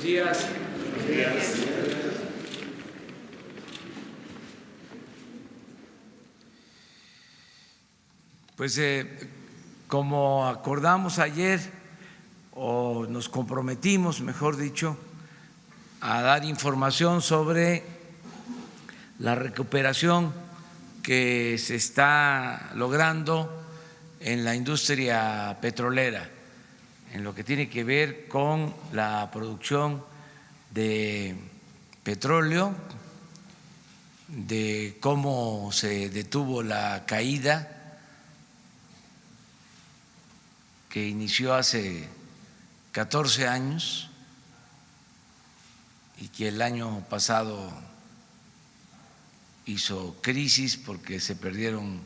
Buenos días. Buenos días. Pues como acordamos ayer, o nos comprometimos, mejor dicho, a dar información sobre la recuperación que se está logrando en la industria petrolera, en lo que tiene que ver con la producción de petróleo, de cómo se detuvo la caída que inició hace 14 años y que el año pasado hizo crisis porque se perdieron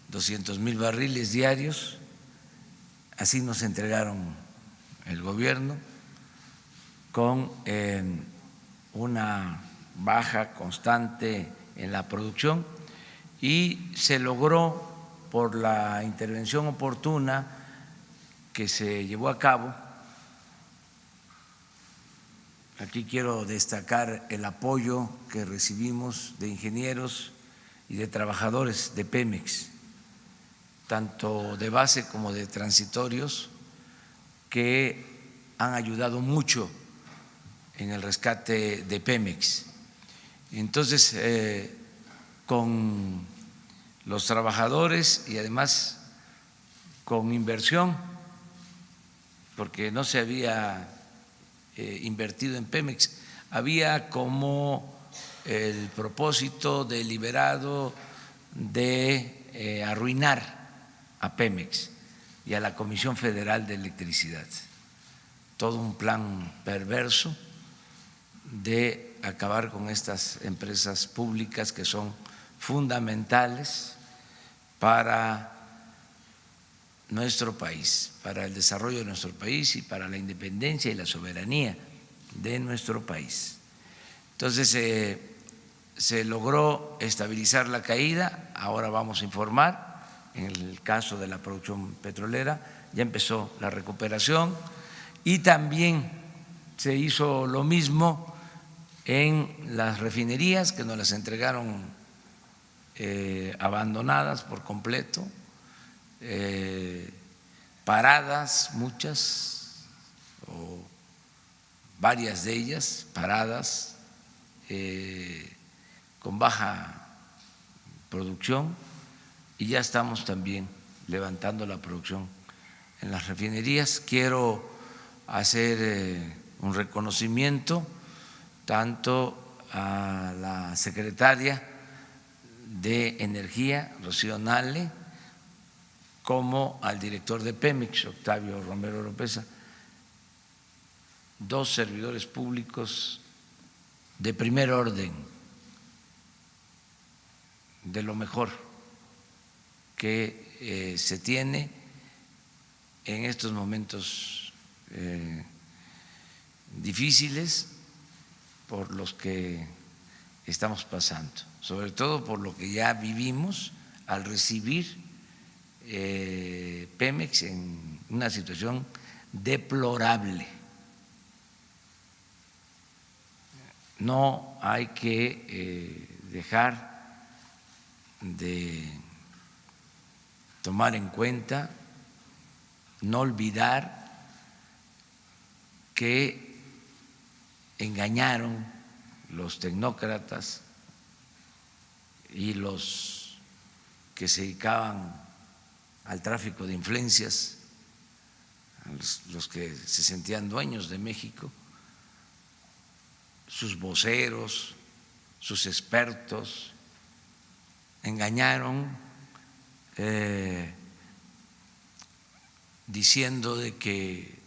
200,000 barriles diarios. Así nos entregaron el gobierno, con una baja constante en la producción, y se logró por la intervención oportuna que se llevó a cabo. Aquí quiero destacar el apoyo que recibimos de ingenieros y de trabajadores de Pemex, tanto de base como de transitorios, que han ayudado mucho en el rescate de Pemex. Entonces, con los trabajadores y además con inversión, porque no se había invertido en Pemex, había como el propósito deliberado de arruinar a Pemex y a la Comisión Federal de Electricidad, todo un plan perverso de acabar con estas empresas públicas que son fundamentales para nuestro país, para el desarrollo de nuestro país y para la independencia y la soberanía de nuestro país. Entonces se logró estabilizar la caída. Ahora vamos a informar. En el caso de la producción petrolera ya empezó la recuperación, y también se hizo lo mismo en las refinerías, que nos las entregaron abandonadas por completo, paradas, muchas o varias de ellas paradas, con baja producción, y ya estamos también levantando la producción en las refinerías. Quiero hacer un reconocimiento tanto a la secretaria de Energía, Rocío Nale, como al director de Pemex, Octavio Romero Oropeza, dos servidores públicos de primer orden, de lo mejor que se tiene en estos momentos difíciles por los que estamos pasando, sobre todo por lo que ya vivimos al recibir Pemex en una situación deplorable. No hay que dejar de tomar en cuenta, no olvidar que engañaron los tecnócratas y los que se dedicaban al tráfico de influencias, los que se sentían dueños de México, sus voceros, sus expertos, engañaron diciendo de que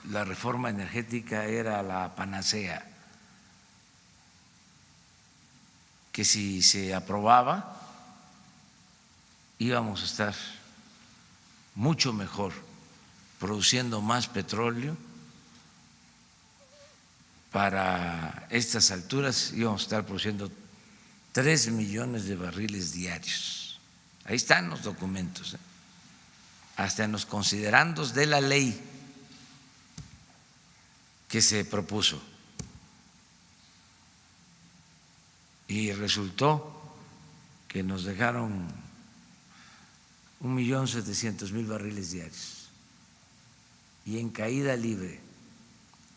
la reforma energética era la panacea, que si se aprobaba íbamos a estar mucho mejor, produciendo más petróleo. Para estas alturas íbamos a estar produciendo 3 millones de barriles diarios. Ahí están los documentos, hasta en los considerandos de la ley. que se propuso. Y resultó que nos dejaron 1.700.000 barriles diarios y en caída libre,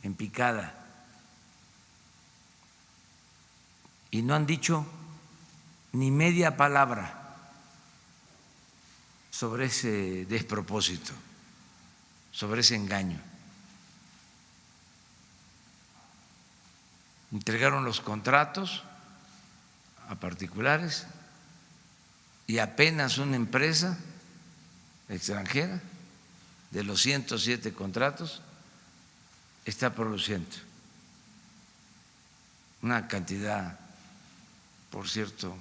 en picada. Y no han dicho ni media palabra sobre ese despropósito, sobre ese engaño. Entregaron los contratos a particulares y apenas una empresa extranjera de los 107 contratos está produciendo una cantidad, por cierto,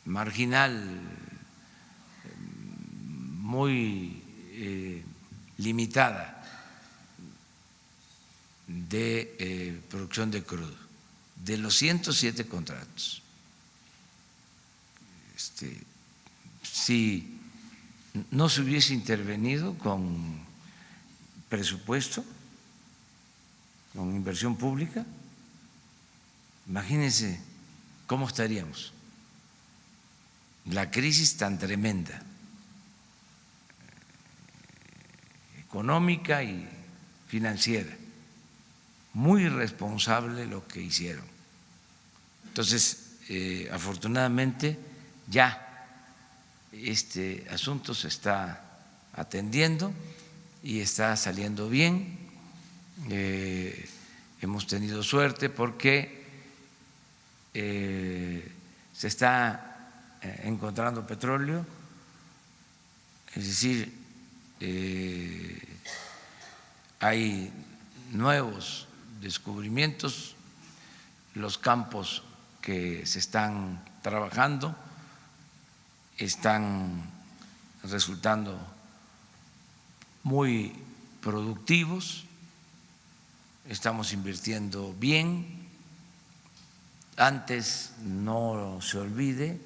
marginal, muy limitada de producción de crudo, de los 107 contratos. Si no se hubiese intervenido con presupuesto, con inversión pública, imagínense cómo estaríamos. La crisis tan tremenda, económica y financiera, muy irresponsable lo que hicieron. Entonces, afortunadamente ya este asunto se está atendiendo y está saliendo bien. Hemos tenido suerte porque se está encontrando petróleo, es decir, hay nuevos descubrimientos, los campos que se están trabajando están resultando muy productivos, estamos invirtiendo bien. Antes, no se olvide,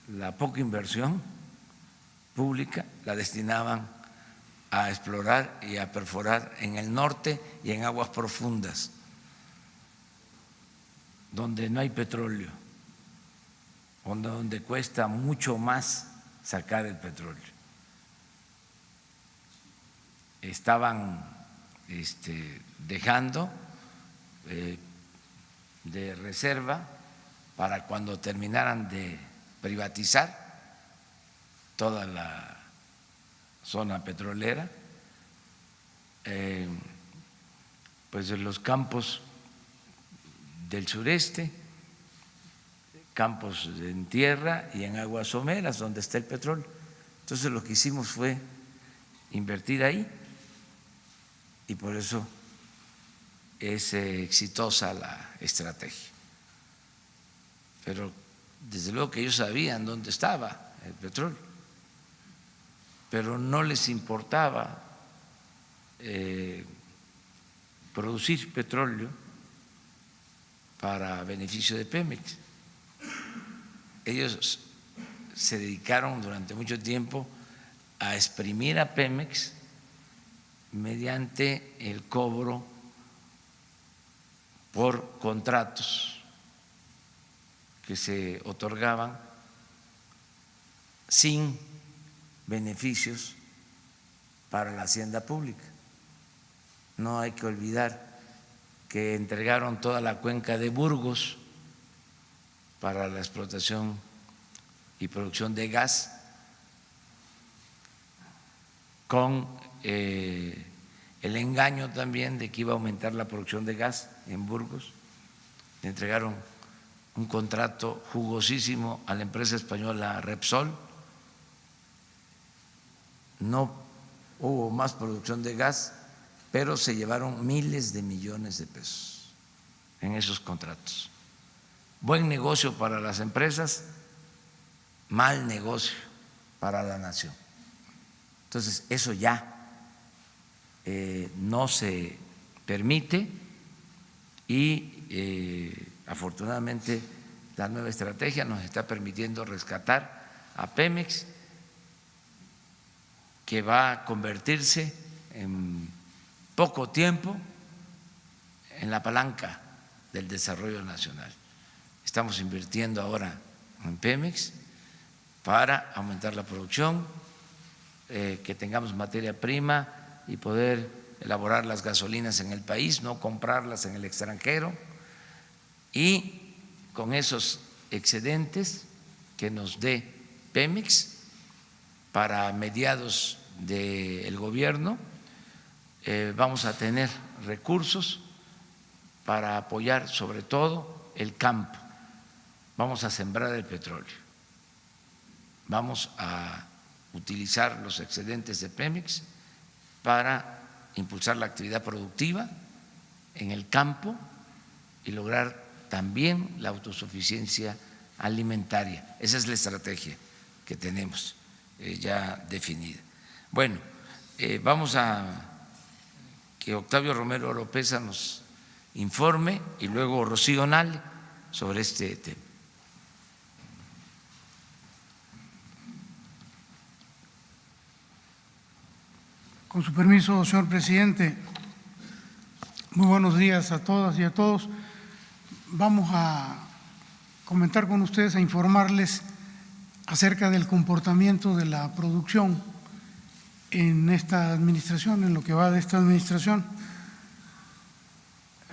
la poca inversión pública la destinaban a explorar y a perforar en el norte y en aguas profundas, donde no hay petróleo, donde cuesta mucho más sacar el petróleo. Estaban dejando de reserva para cuando terminaran de privatizar toda la zona petrolera, pues en los campos del sureste, campos en tierra y en aguas someras donde está el petróleo. Entonces lo que hicimos fue invertir ahí y por eso es exitosa la estrategia. Pero desde luego que ellos sabían dónde estaba el petróleo, pero no les importaba producir petróleo para beneficio de Pemex. Ellos se dedicaron durante mucho tiempo a exprimir a Pemex mediante el cobro por contratos que se otorgaban sin beneficios para la hacienda pública. No hay que olvidar que entregaron toda la cuenca de Burgos para la explotación y producción de gas con el engaño también de que iba a aumentar la producción de gas en Burgos. Le entregaron un contrato jugosísimo a la empresa española Repsol. No hubo más producción de gas, pero se llevaron miles de millones de pesos en esos contratos. Buen negocio para las empresas, mal negocio para la nación. Entonces, eso ya no se permite y afortunadamente la nueva estrategia nos está permitiendo rescatar a Pemex que va a convertirse en poco tiempo en la palanca del desarrollo nacional. Estamos invirtiendo ahora en Pemex para aumentar la producción, que tengamos materia prima y poder elaborar las gasolinas en el país, no comprarlas en el extranjero, y con esos excedentes que nos dé Pemex para mediados del gobierno vamos a tener recursos para apoyar sobre todo el campo. Vamos a sembrar el petróleo, vamos a utilizar los excedentes de Pemex para impulsar la actividad productiva en el campo y lograr también la autosuficiencia alimentaria. Esa es la estrategia que tenemos ya definida. Bueno, vamos a que Octavio Romero Oropeza nos informe y luego Rocío Nale sobre este tema. Con su permiso, señor presidente, muy buenos días a todas y a todos. Vamos a comentar con ustedes, a informarles acerca del comportamiento de la producción en esta administración, en lo que va de esta administración.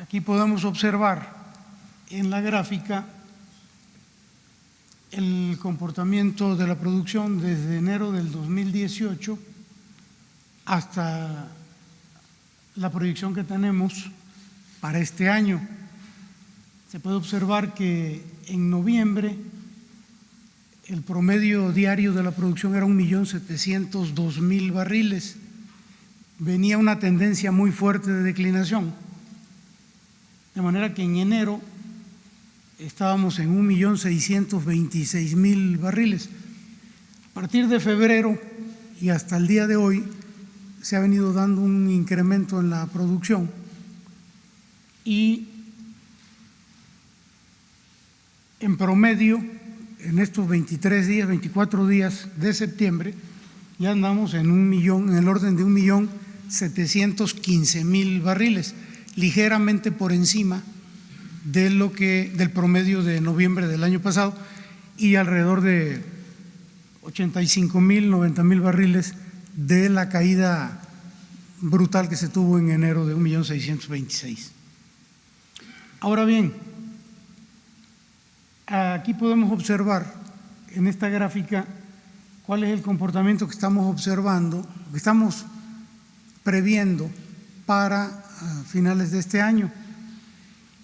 Aquí podemos observar en la gráfica el comportamiento de la producción desde enero del 2018 hasta la proyección que tenemos para este año. Se puede observar que en noviembre el promedio diario de la producción era 1.702.000 barriles. Venía una tendencia muy fuerte de declinación, de manera que en enero estábamos en 1.626.000 barriles. A partir de febrero y hasta el día de hoy se ha venido dando un incremento en la producción y en promedio en estos 24 días de septiembre ya andamos en el orden de 1.715.000 barriles, ligeramente por encima de del promedio de noviembre del año pasado y alrededor de 85.000, 90.000 barriles de la caída brutal que se tuvo en enero de 1.626.000. Ahora bien, aquí podemos observar en esta gráfica cuál es el comportamiento que estamos observando, que estamos previendo para finales de este año.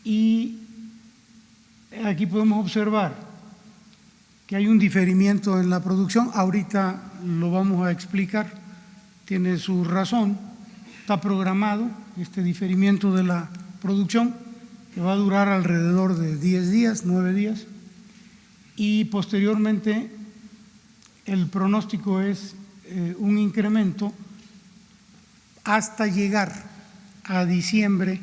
Y aquí podemos observar que hay un diferimiento en la producción. Ahorita lo vamos a explicar, tiene su razón. Está programado este diferimiento de la producción que va a durar alrededor de 10 días, 9 días, y posteriormente el pronóstico es un incremento hasta llegar a diciembre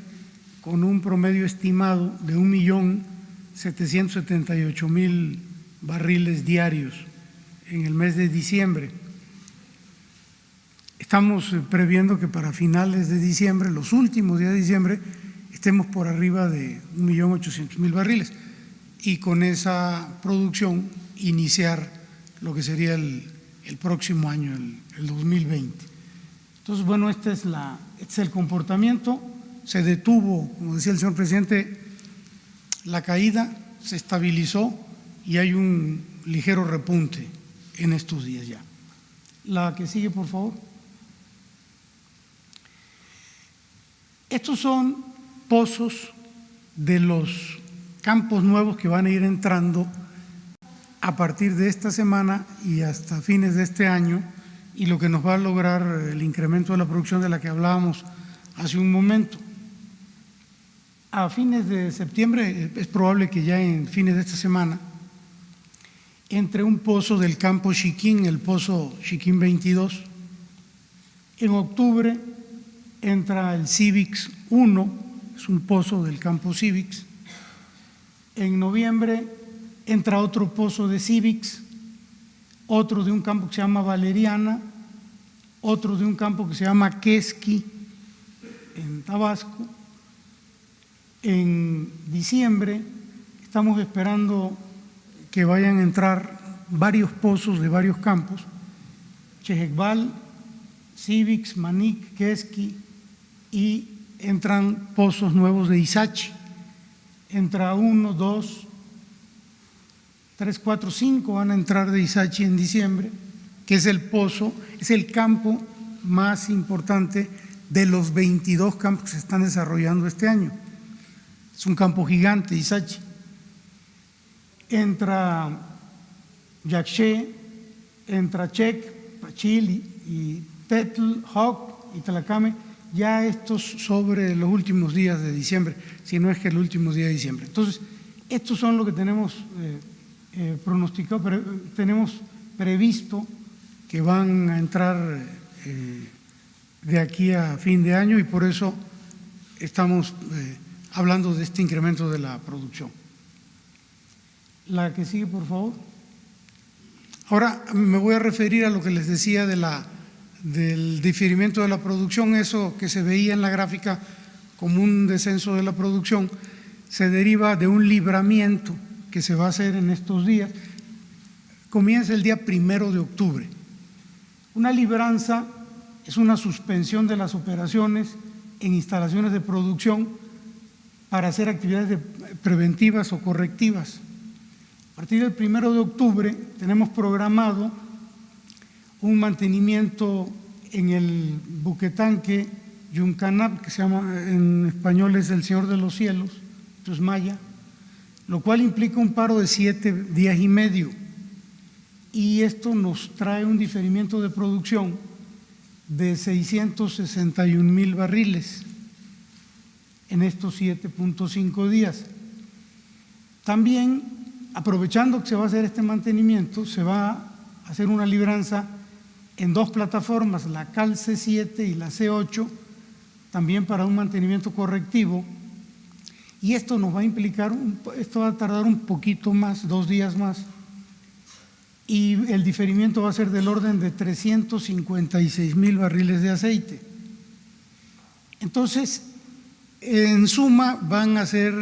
con un promedio estimado de 1.778.000 barriles diarios en el mes de diciembre. Estamos previendo que para finales de diciembre, los últimos días de diciembre, estemos por arriba de 1.800.000 barriles y con esa producción iniciar lo que sería el próximo año, el 2020. Entonces, bueno, este es el comportamiento. Se detuvo, como decía el señor presidente, la caída, se estabilizó y hay un ligero repunte en estos días ya. La que sigue, por favor. Estos son pozos de los campos nuevos que van a ir entrando a partir de esta semana y hasta fines de este año, y lo que nos va a lograr el incremento de la producción de la que hablábamos hace un momento. A fines de septiembre es probable que ya en fines de esta semana entre un pozo del campo Chiquín, el pozo Chiquín 22. En octubre entra el Civix 1, es un pozo del campo Civix. En noviembre entra otro pozo de Civix, otro de un campo que se llama Valeriana, otro de un campo que se llama Quesqui, en Tabasco. En diciembre estamos esperando que vayan a entrar varios pozos de varios campos, Chejecbal, Civix, Manic, Quesqui, y entran pozos nuevos de Izachi. Entra 1, 2, 3, 4, 5 van a entrar de Izachi en diciembre, que es el pozo, es el campo más importante de los 22 campos que se están desarrollando este año. Es un campo gigante, Izachi. Entra Yaxché, entra Chec, Pachil y Tetl, Hawk y Tlacame, ya estos sobre los últimos días de diciembre, si no es que el último día de diciembre. Entonces, estos son lo que tenemos pronosticado, tenemos previsto que van a entrar de aquí a fin de año, y por eso estamos hablando de este incremento de la producción. La que sigue, por favor. Ahora me voy a referir a lo que les decía del diferimiento de la producción. Eso que se veía en la gráfica como un descenso de la producción se deriva de un libramiento que se va a hacer en estos días. Comienza el día 1 de octubre. Una libranza es una suspensión de las operaciones en instalaciones de producción para hacer actividades preventivas o correctivas. A partir del 1 de octubre tenemos programado un mantenimiento en el buquetanque Yuncanap, que se llama en español es el Señor de los Cielos, esto es maya, lo cual implica un paro de 7 días y medio, y esto nos trae un diferimiento de producción de 661,000 barriles en estos 7.5 días. También, aprovechando que se va a hacer este mantenimiento, se va a hacer una libranza en 2 plataformas, la CAL C7 y la C8, también para un mantenimiento correctivo, y esto nos va a implicar, esto va a tardar un poquito más, 2 días más, y el diferimiento va a ser del orden de 356,000 barriles de aceite. Entonces, en suma van a ser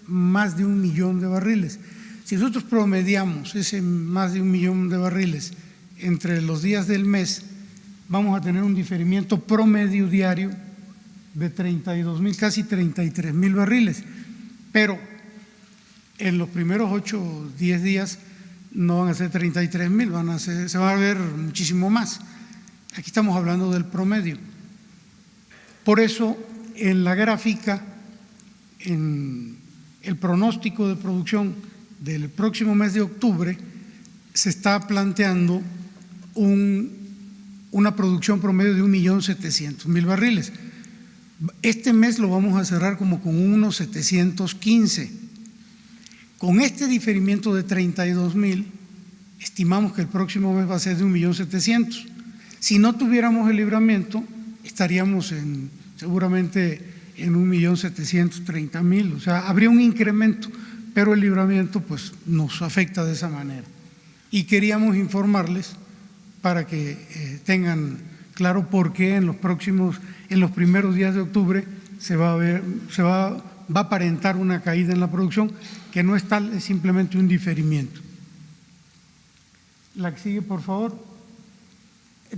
más de 1 millón de barriles. Si nosotros promediamos ese más de 1 millón de barriles entre los días del mes, vamos a tener un diferimiento promedio diario de 32,000, casi 33,000 barriles, pero en los primeros 8 o 10 días no van a ser 33,000, se va a ver muchísimo más. Aquí estamos hablando del promedio. Por eso, en la gráfica, en el pronóstico de producción del próximo mes de octubre, se está planteando una producción promedio de 1.700.000 barriles. Este mes lo vamos a cerrar como con unos 715. Con este diferimiento de 32,000, estimamos que el próximo mes va a ser de 1.700.000. Si no tuviéramos el libramiento, estaríamos seguramente en 1.730.000, o sea, habría un incremento, pero el libramiento pues nos afecta de esa manera. Y queríamos informarles para que tengan claro por qué en los primeros días de octubre va a aparentar una caída en la producción, que no es tal, es simplemente un diferimiento. La que sigue, por favor.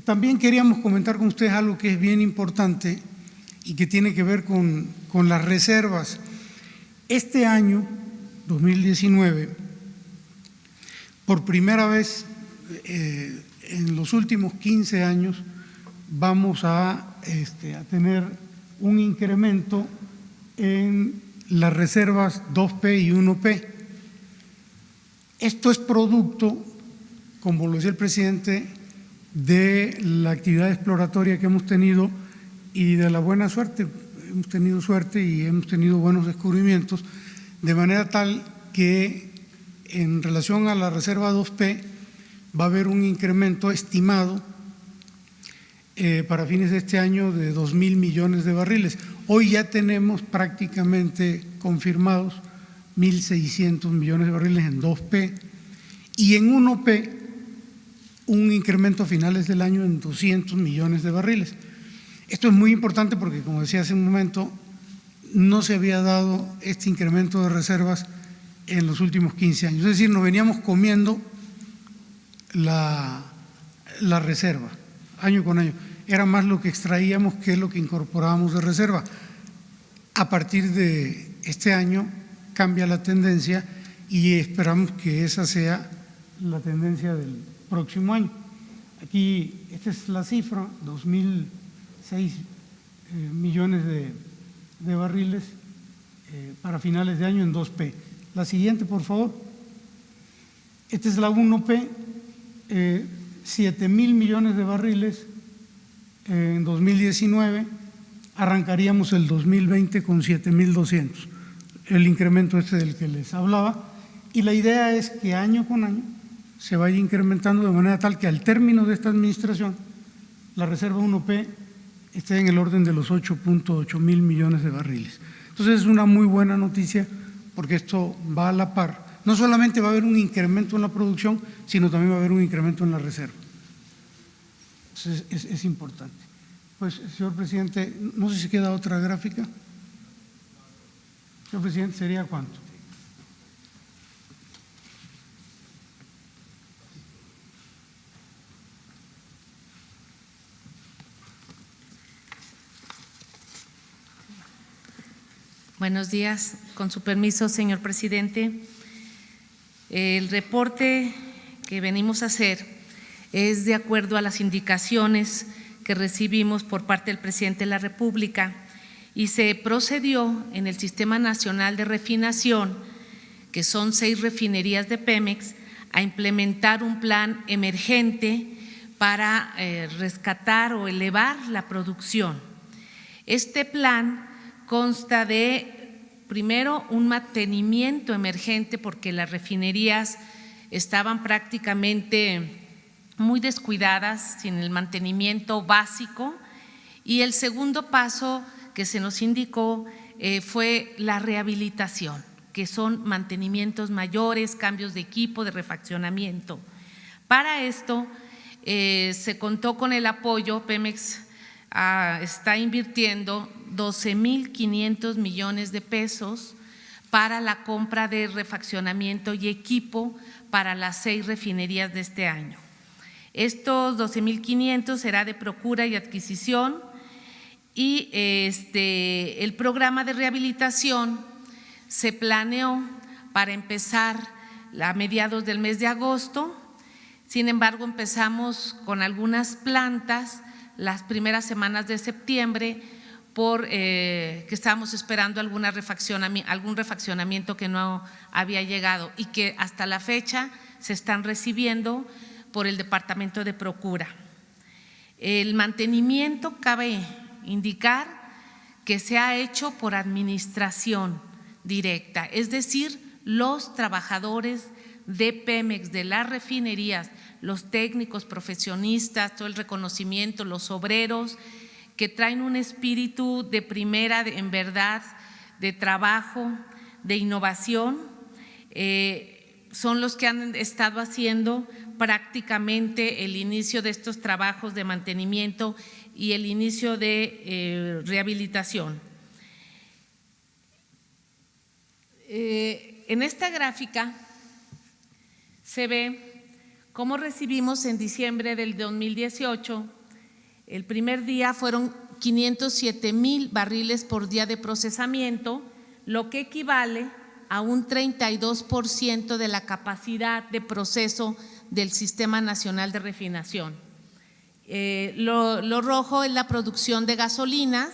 También queríamos comentar con ustedes algo que es bien importante y que tiene que ver con las reservas. Este año, 2019, por primera vez en los últimos 15 años, vamos a tener un incremento en las reservas 2P y 1P. Esto es producto, como lo decía el presidente, de la actividad exploratoria que hemos tenido y de la buena suerte. Hemos tenido suerte y hemos tenido buenos descubrimientos, de manera tal que en relación a la reserva 2P va a haber un incremento estimado para fines de este año de 2,000 millones de barriles. Hoy ya tenemos prácticamente confirmados 1.600 millones de barriles en 2P, y en 1P un incremento a finales del año en 200 millones de barriles. Esto es muy importante porque, como decía hace un momento, no se había dado este incremento de reservas en los últimos 15 años. Es decir, nos veníamos comiendo la reserva año con año. Era más lo que extraíamos que lo que incorporábamos de reserva. A partir de este año cambia la tendencia y esperamos que esa sea la tendencia del próximo año. Aquí, esta es la cifra, 2.006 millones de barriles para finales de año en 2P. La siguiente, por favor. Esta es la 1P, 7.000 millones de barriles en 2019. Arrancaríamos el 2020 con 7.200, el incremento este del que les hablaba, y la idea es que año con año se vaya incrementando de manera tal que al término de esta administración la reserva 1P esté en el orden de los 8.8 mil millones de barriles. Entonces es una muy buena noticia porque esto va a la par. No solamente va a haber un incremento en la producción, sino también va a haber un incremento en la reserva. Entonces es importante. Pues, señor presidente, no sé si queda otra gráfica. Señor presidente, ¿sería cuánto? Buenos días. Con su permiso, señor presidente. El reporte que venimos a hacer es de acuerdo a las indicaciones que recibimos por parte del presidente de la República y se procedió en el Sistema Nacional de Refinación, que son 6 refinerías de Pemex, a implementar un plan emergente para rescatar o elevar la producción. Este plan consta de, primero, un mantenimiento emergente porque las refinerías estaban prácticamente muy descuidadas, sin el mantenimiento básico, y el segundo paso que se nos indicó fue la rehabilitación, que son mantenimientos mayores, cambios de equipo, de refaccionamiento. Para esto se contó con el apoyo, Pemex está invirtiendo 12.500 millones de pesos para la compra de refaccionamiento y equipo para las 6 refinerías de este año. Estos 12.500 será de procura y adquisición y el programa de rehabilitación se planeó para empezar a mediados del mes de agosto. Sin embargo, empezamos con algunas plantas las primeras semanas de septiembre que estábamos esperando algún refaccionamiento que no había llegado y que hasta la fecha se están recibiendo por el Departamento de Procura. El mantenimiento, cabe indicar que se ha hecho por administración directa, es decir, los trabajadores de Pemex, de las refinerías, los técnicos, profesionistas, todo el reconocimiento, los obreros que traen un espíritu de primera, en verdad, de trabajo, de innovación, son los que han estado haciendo prácticamente el inicio de estos trabajos de mantenimiento y el inicio de rehabilitación. En esta gráfica se ve cómo recibimos en diciembre del 2018, el primer día fueron 507,000 barriles por día de procesamiento, lo que equivale a un 32% de la capacidad de proceso del Sistema Nacional de Refinación. Lo rojo es la producción de gasolinas,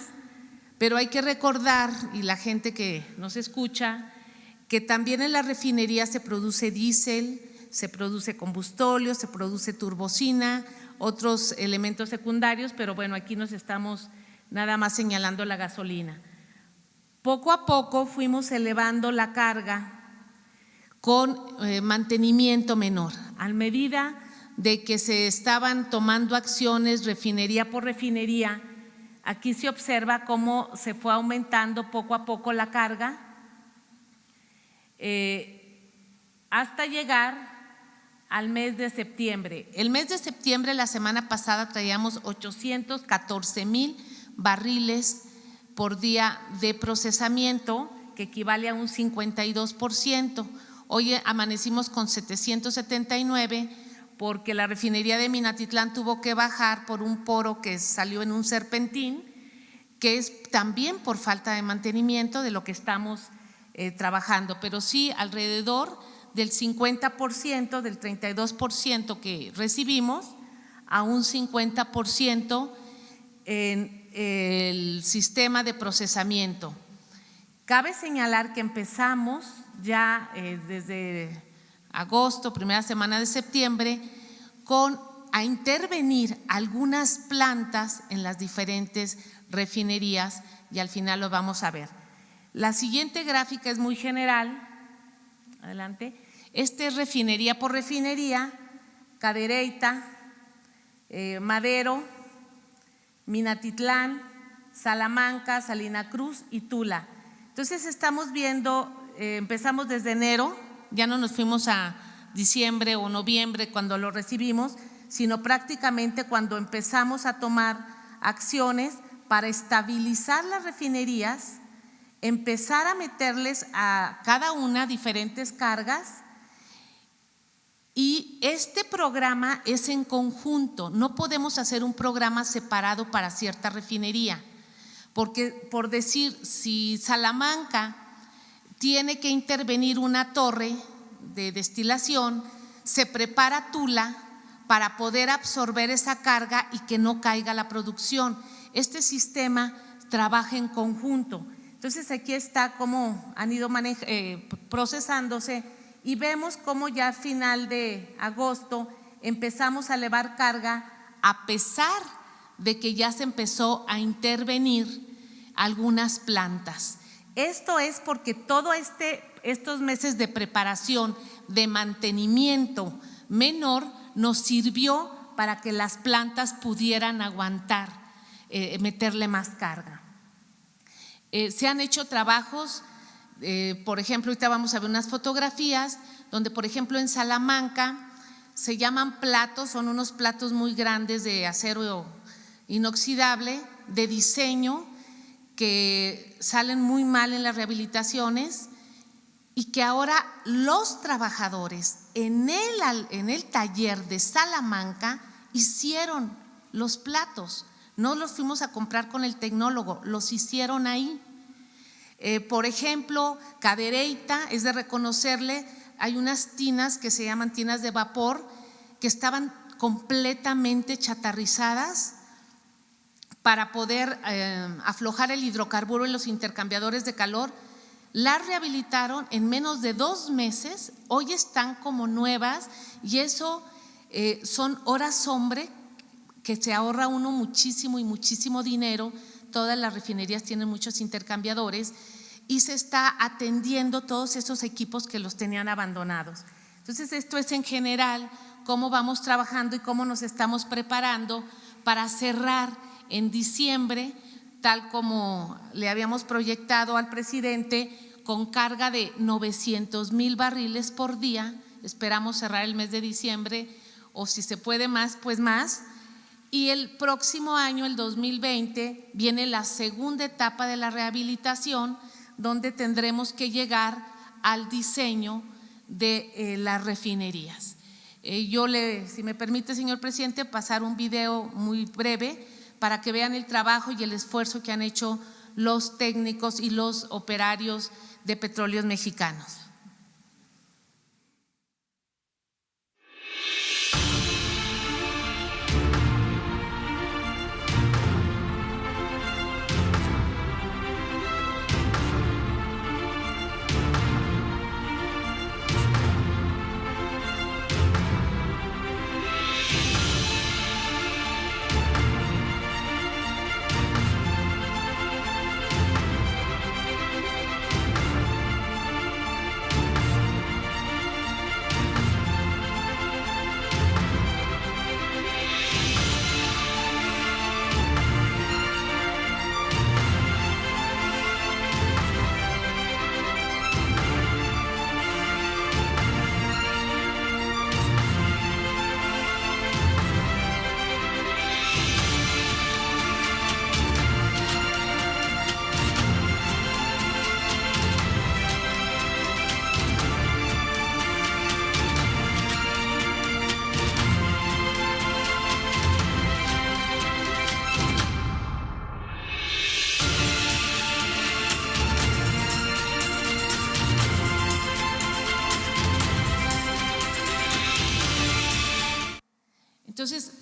pero hay que recordar, y la gente que nos escucha, que también en la refinería se produce diésel, se produce combustóleo, se produce turbocina, otros elementos secundarios, pero bueno, aquí nos estamos nada más señalando la gasolina. Poco a poco fuimos elevando la carga con mantenimiento menor, a medida de que se estaban tomando acciones refinería por refinería. Aquí se observa cómo se fue aumentando poco a poco la carga hasta llegar al mes de septiembre. El mes de septiembre, la semana pasada, traíamos 814,000 barriles por día de procesamiento, que equivale a un 52%. Hoy amanecimos con 779 porque la refinería de Minatitlán tuvo que bajar por un poro que salió en un serpentín, que es también por falta de mantenimiento de lo que estamos trabajando, pero sí alrededor del 50%, del 32% que recibimos, a un 50% en el sistema de procesamiento. Cabe señalar que empezamos ya desde agosto, primera semana de septiembre, a intervenir algunas plantas en las diferentes refinerías y al final lo vamos a ver. La siguiente gráfica es muy general. Adelante. Este es refinería por refinería: Cadereyta, Madero, Minatitlán, Salamanca, Salina Cruz y Tula. Entonces estamos viendo, empezamos desde enero, ya no nos fuimos a diciembre o noviembre cuando lo recibimos, sino prácticamente cuando empezamos a tomar acciones para estabilizar las refinerías, empezar a meterles a cada una diferentes cargas. Y este programa es en conjunto, no podemos hacer un programa separado para cierta refinería, porque por decir, si Salamanca tiene que intervenir una torre de destilación, se prepara Tula para poder absorber esa carga y que no caiga la producción. Este sistema trabaja en conjunto. Entonces aquí está cómo han ido procesándose y vemos cómo ya a final de agosto empezamos a elevar carga a pesar de que ya se empezó a intervenir algunas plantas. Esto es porque todo estos meses de preparación, de mantenimiento menor, nos sirvió para que las plantas pudieran aguantar, meterle más carga. Se han hecho trabajos, por ejemplo, ahorita vamos a ver unas fotografías donde, por ejemplo, en Salamanca se llaman platos, son unos platos muy grandes de acero inoxidable, de diseño, que salen muy mal en las rehabilitaciones y que ahora los trabajadores en el taller de Salamanca hicieron los platos. No los fuimos a comprar con el tecnólogo, los hicieron ahí. Por ejemplo, Cadereyta, es de reconocerle, hay unas tinas que se llaman tinas de vapor que estaban completamente chatarrizadas para poder aflojar el hidrocarburo en los intercambiadores de calor. Las rehabilitaron en menos de 2 meses, hoy están como nuevas y eso son horas hombre que se ahorra uno muchísimo y muchísimo dinero. Todas las refinerías tienen muchos intercambiadores y se está atendiendo todos esos equipos que los tenían abandonados. Entonces esto es en general cómo vamos trabajando y cómo nos estamos preparando para cerrar en diciembre, tal como le habíamos proyectado al presidente, con carga de 900,000 barriles por día. Esperamos cerrar el mes de diciembre o si se puede más, pues más. Y el próximo año, el 2020, viene la segunda etapa de la rehabilitación, donde tendremos que llegar al diseño de las refinerías. Si me permite, señor presidente, pasar un video muy breve para que vean el trabajo y el esfuerzo que han hecho los técnicos y los operarios de Petróleos Mexicanos.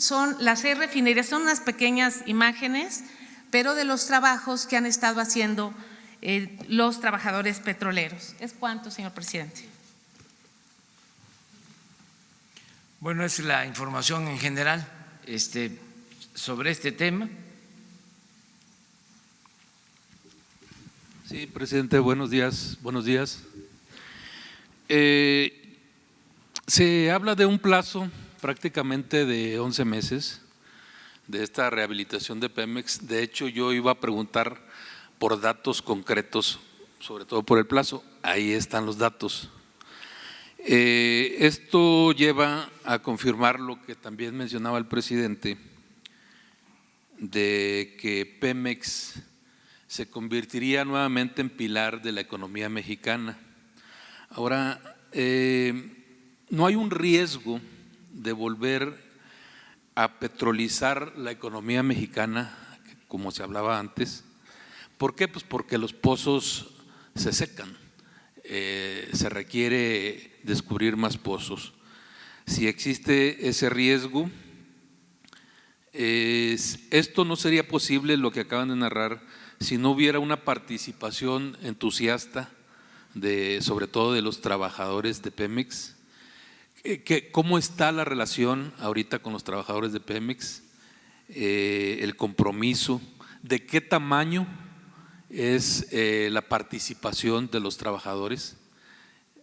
son las 6 refinerías, son unas pequeñas imágenes, pero de los trabajos que han estado haciendo los trabajadores petroleros. ¿Es cuánto, señor presidente? Bueno, es la información en general sobre este tema. Sí, presidente, buenos días. Buenos días. Se habla de un plazo prácticamente de 11 meses de esta rehabilitación de Pemex. De hecho, yo iba a preguntar por datos concretos, sobre todo por el plazo. Ahí están los datos. Esto lleva a confirmar lo que también mencionaba el presidente, de que Pemex se convertiría nuevamente en pilar de la economía mexicana. Ahora, no hay un riesgo de volver a petrolizar la economía mexicana, como se hablaba antes. ¿Por qué? Pues porque los pozos se secan, se requiere descubrir más pozos. Si existe ese riesgo, esto no sería posible, lo que acaban de narrar, si no hubiera una participación entusiasta sobre todo de los trabajadores de Pemex. ¿Cómo está la relación ahorita con los trabajadores de Pemex? El compromiso, ¿de qué tamaño es la participación de los trabajadores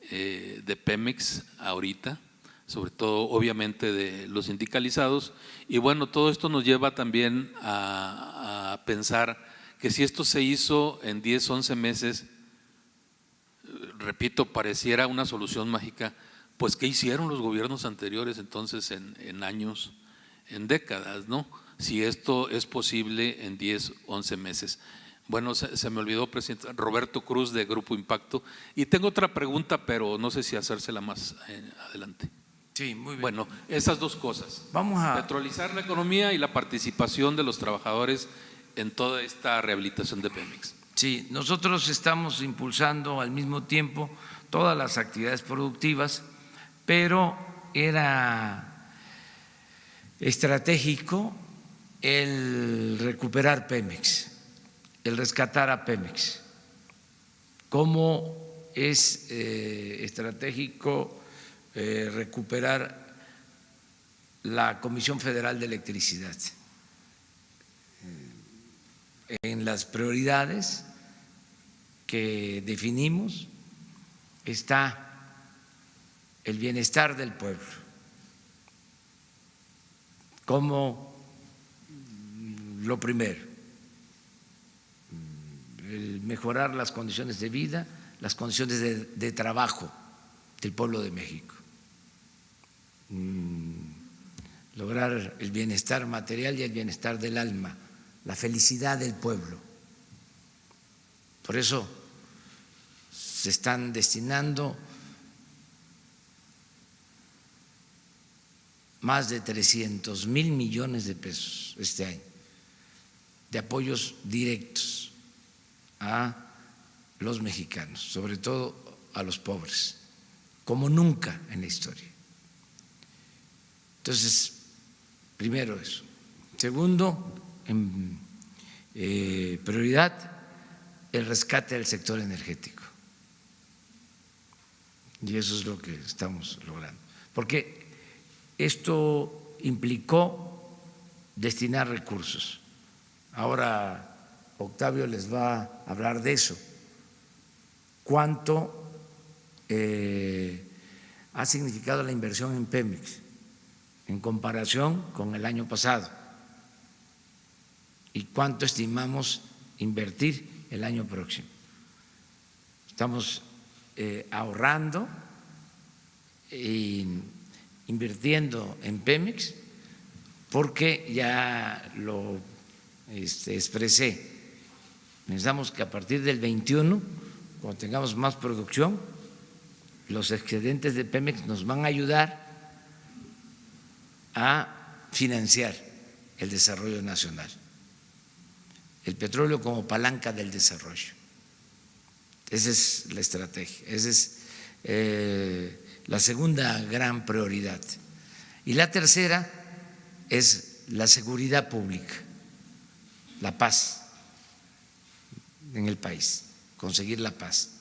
de Pemex ahorita? Sobre todo obviamente de los sindicalizados. Y bueno, todo esto nos lleva también a pensar que si esto se hizo en 10, 11 meses, repito, pareciera una solución mágica, pues ¿qué hicieron los gobiernos anteriores entonces en años, en décadas, ¿no? Si esto es posible en 10, 11 meses. Bueno, se me olvidó, presidente, Roberto Cruz de Grupo Impacto. Y tengo otra pregunta, pero no sé si hacérsela más adelante. Sí, muy bien. Bueno, esas dos cosas. Vamos a petrolizar la economía y la participación de los trabajadores en toda esta rehabilitación de Pemex. Sí, nosotros estamos impulsando al mismo tiempo todas las actividades productivas, pero era estratégico el recuperar Pemex, el rescatar a Pemex. ¿Cómo es estratégico recuperar la Comisión Federal de Electricidad? En las prioridades que definimos está el bienestar del pueblo, como lo primero, el mejorar las condiciones de vida, las condiciones de trabajo del pueblo de México, lograr el bienestar material y el bienestar del alma, la felicidad del pueblo. Por eso se están destinando más de 300,000 millones de pesos este año de apoyos directos a los mexicanos, sobre todo a los pobres, como nunca en la historia. Entonces, primero eso. Segundo, en prioridad, el rescate del sector energético. Y eso es lo que estamos logrando. Porque esto implicó destinar recursos. Ahora Octavio les va a hablar de eso. ¿Cuánto ha significado la inversión en Pemex en comparación con el año pasado? ¿Y cuánto estimamos invertir el año próximo? Estamos ahorrando e invirtiendo en Pemex porque ya lo expresé. Pensamos que a partir del 21, cuando tengamos más producción, los excedentes de Pemex nos van a ayudar a financiar el desarrollo nacional. El petróleo como palanca del desarrollo. Esa es la estrategia, esa es la segunda gran prioridad. Y la tercera es la seguridad pública, la paz en el país, conseguir la paz.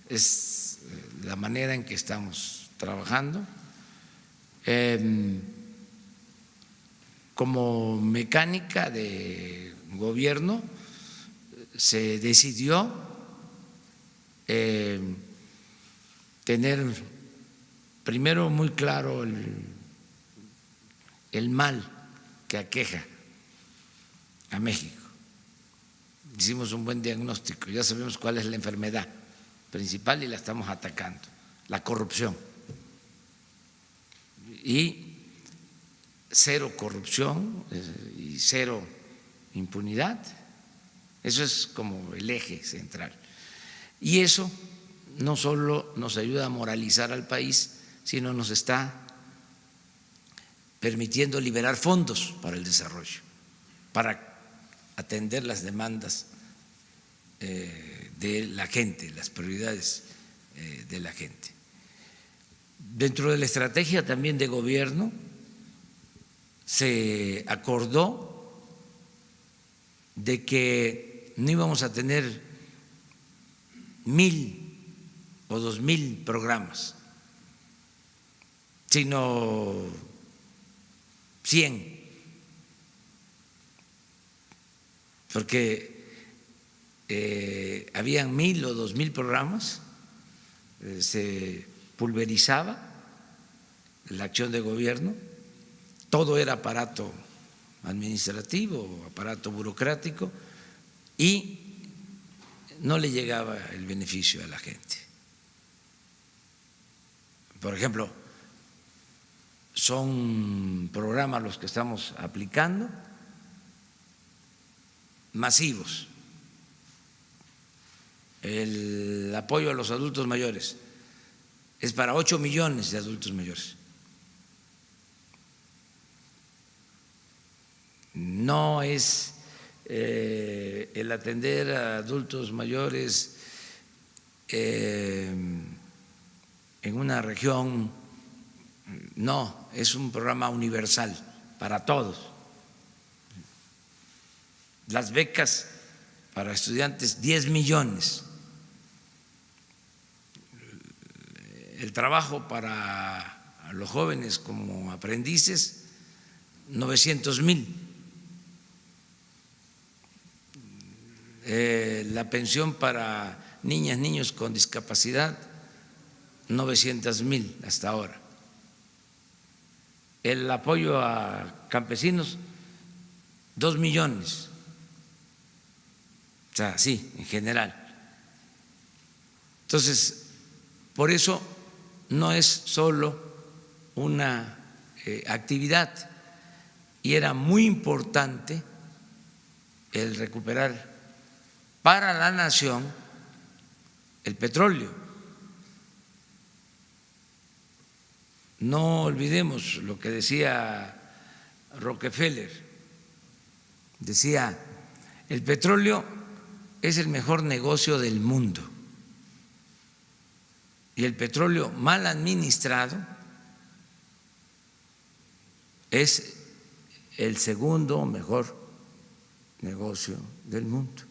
Es la manera en que estamos trabajando. Como mecánica de gobierno se decidió tener primero muy claro el mal que aqueja a México. Hicimos un buen diagnóstico, ya sabemos cuál es la enfermedad principal y la estamos atacando, la corrupción. Y cero corrupción y cero impunidad, eso es como el eje central. Y eso no solo nos ayuda a moralizar al país, sino nos está permitiendo liberar fondos para el desarrollo, para atender las demandas de la gente, las prioridades de la gente. Dentro de la estrategia también de gobierno se acordó de que no íbamos a tener 1,000 o 2,000 programas, sino 100, porque habían 1,000 o 2,000 programas, se pulverizaba la acción de gobierno, todo era aparato administrativo, aparato burocrático, y no le llegaba el beneficio a la gente. Por ejemplo, son programas los que estamos aplicando masivos. El apoyo a los adultos mayores es para 8 millones de adultos mayores. No es el atender a adultos mayores en una región, no, es un programa universal para todos. Las becas para estudiantes, 10 millones. El trabajo para los jóvenes como aprendices, 900,000. La pensión para niñas, niños con discapacidad, 900,000 hasta ahora. El apoyo a campesinos, 2 millones. O sea, sí, en general. Entonces, por eso no es solo una actividad, y era muy importante el recuperar para la nación el petróleo. No olvidemos lo que decía Rockefeller, decía, el petróleo es el mejor negocio del mundo y el petróleo mal administrado es el segundo mejor negocio del mundo.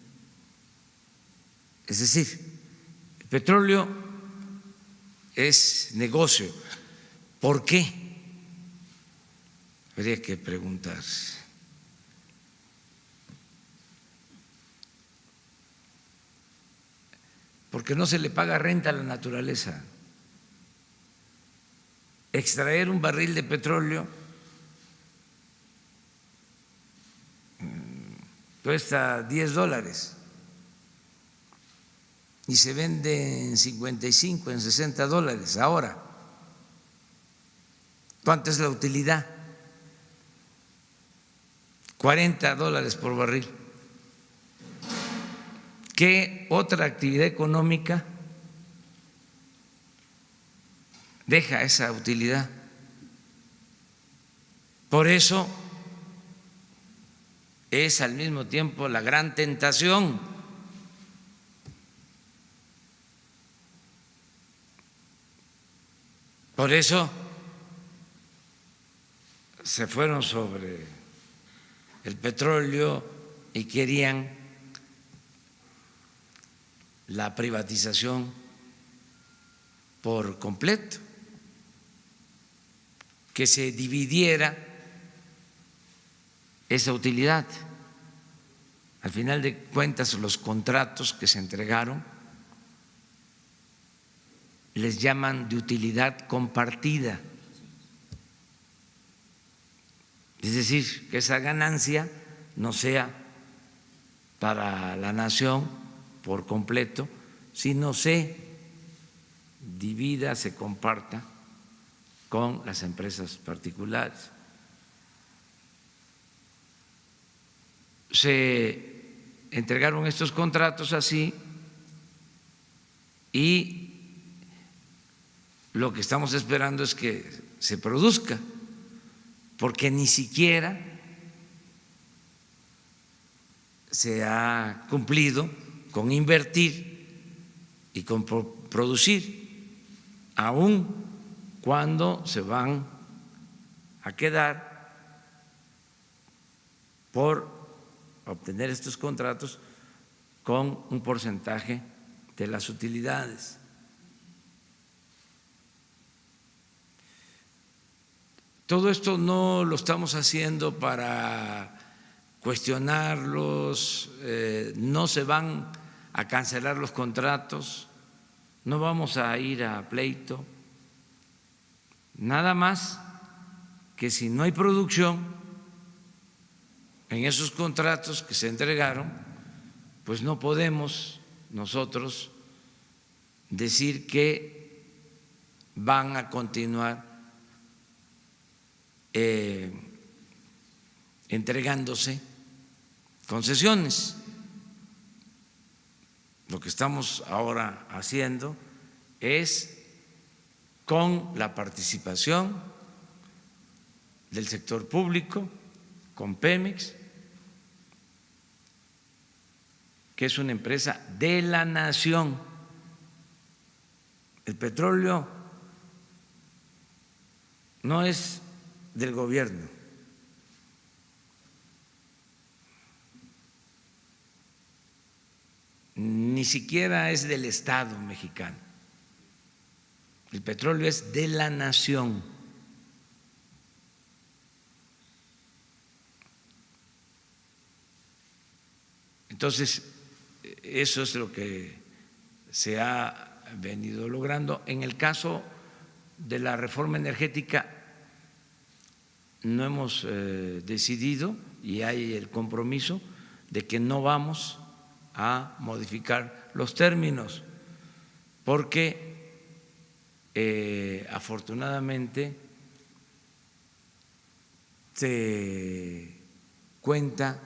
Es decir, el petróleo es negocio. ¿Por qué? Habría que preguntarse. Porque no se le paga renta a la naturaleza. Extraer un barril de petróleo cuesta $10 y se vende en 55, en $60 ahora. ¿Cuánta es la utilidad? $40 por barril. ¿Qué otra actividad económica deja esa utilidad? Por eso es al mismo tiempo la gran tentación. Por eso se fueron sobre el petróleo y querían la privatización por completo, que se dividiera esa utilidad. Al final de cuentas, los contratos que se entregaron les llaman de utilidad compartida. Es decir, que esa ganancia no sea para la nación por completo, sino se divida, se comparta con las empresas particulares. Se entregaron estos contratos así y lo que estamos esperando es que se produzca, porque ni siquiera se ha cumplido con invertir y con producir, aun cuando se van a quedar por obtener estos contratos con un porcentaje de las utilidades. Todo esto no lo estamos haciendo para cuestionarlos, no se van a cancelar los contratos, no vamos a ir a pleito, nada más que si no hay producción en esos contratos que se entregaron, pues no podemos nosotros decir que van a continuar entregándose concesiones. Lo que estamos ahora haciendo es, con la participación del sector público, con Pemex, que es una empresa de la nación. El petróleo no es del gobierno, ni siquiera es del Estado mexicano. El petróleo es de la nación. Entonces, eso es lo que se ha venido logrando. En el caso de la reforma energética, no hemos decidido, y hay el compromiso de que no vamos a modificar los términos, porque afortunadamente se cuenta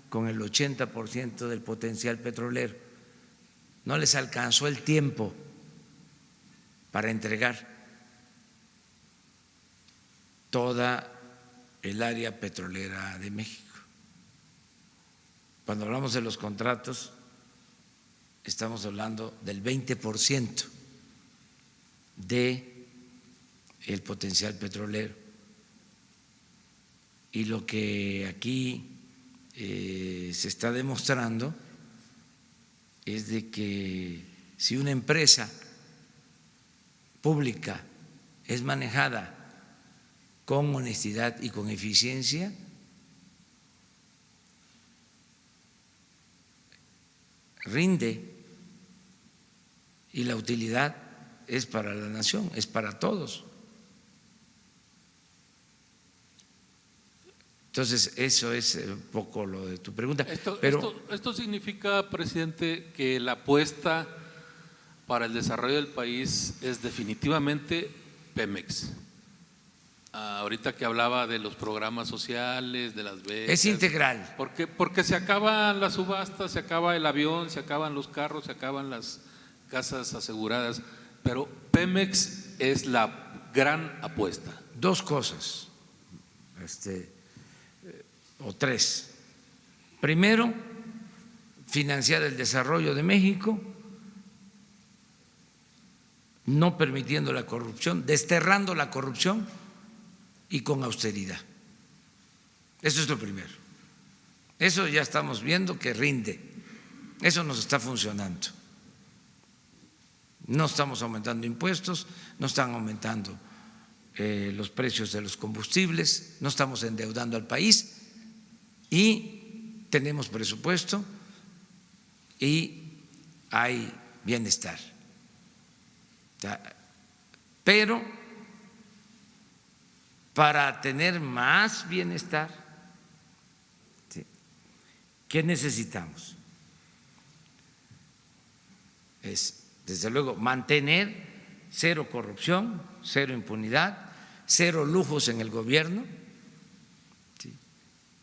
con el 80% del potencial petrolero. No les alcanzó el tiempo para entregar toda el área petrolera de México. Cuando hablamos de los contratos, estamos hablando del 20% del potencial petrolero. Y lo que aquí se está demostrando es de que si una empresa pública es manejada con honestidad y con eficiencia, rinde, y la utilidad es para la nación, es para todos. Entonces, eso es un poco lo de tu pregunta. Esto significa, presidente, que la apuesta para el desarrollo del país es definitivamente Pemex. Ahorita que hablaba de los programas sociales, de las becas. Es integral. Porque se acaban las subastas, se acaba el avión, se acaban los carros, se acaban las casas aseguradas, pero Pemex es la gran apuesta. Dos cosas, o tres. Primero, financiar el desarrollo de México, no permitiendo la corrupción, desterrando la corrupción y con austeridad. Eso es lo primero. Eso ya estamos viendo que rinde. Eso nos está funcionando. No estamos aumentando impuestos, no están aumentando los precios de los combustibles, no estamos endeudando al país y tenemos presupuesto y hay bienestar. Pero para tener más bienestar, ¿sí?, ¿qué necesitamos? Es, desde luego, mantener cero corrupción, cero impunidad, cero lujos en el gobierno, ¿sí?,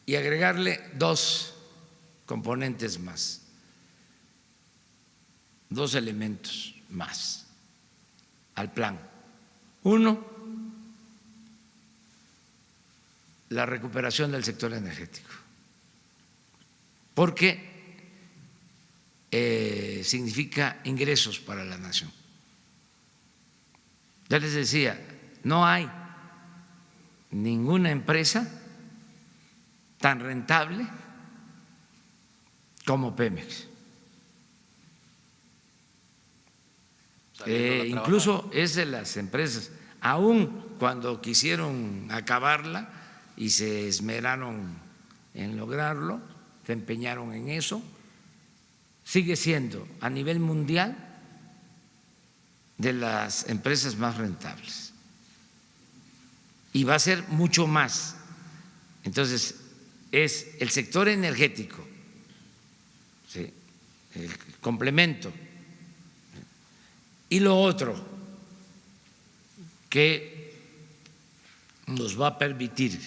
y agregarle dos componentes más, dos elementos más al plan. Uno, la recuperación del sector energético, porque significa ingresos para la nación. Ya les decía, no hay ninguna empresa tan rentable como Pemex. Incluso es de las empresas, aun cuando quisieron acabarla y se esmeraron en lograrlo, se empeñaron en eso, sigue siendo a nivel mundial de las empresas más rentables y va a ser mucho más. Entonces, es el sector energético, ¿sí?, el complemento. Y lo otro que nos va a permitir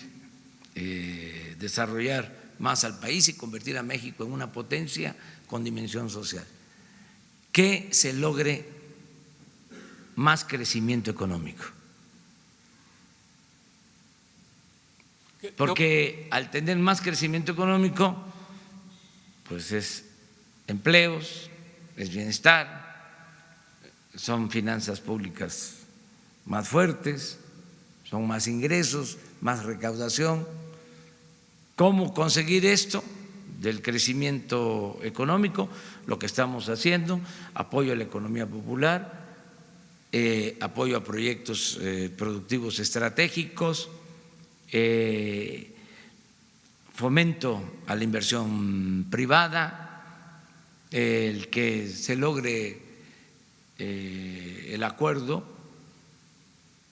desarrollar más al país y convertir a México en una potencia con dimensión social, que se logre más crecimiento económico. Porque al tener más crecimiento económico, pues es empleos, es bienestar, son finanzas públicas más fuertes, son más ingresos, más recaudación. ¿Cómo conseguir esto del crecimiento económico? Lo que estamos haciendo, apoyo a la economía popular, apoyo a proyectos productivos estratégicos, fomento a la inversión privada, el que se logre el acuerdo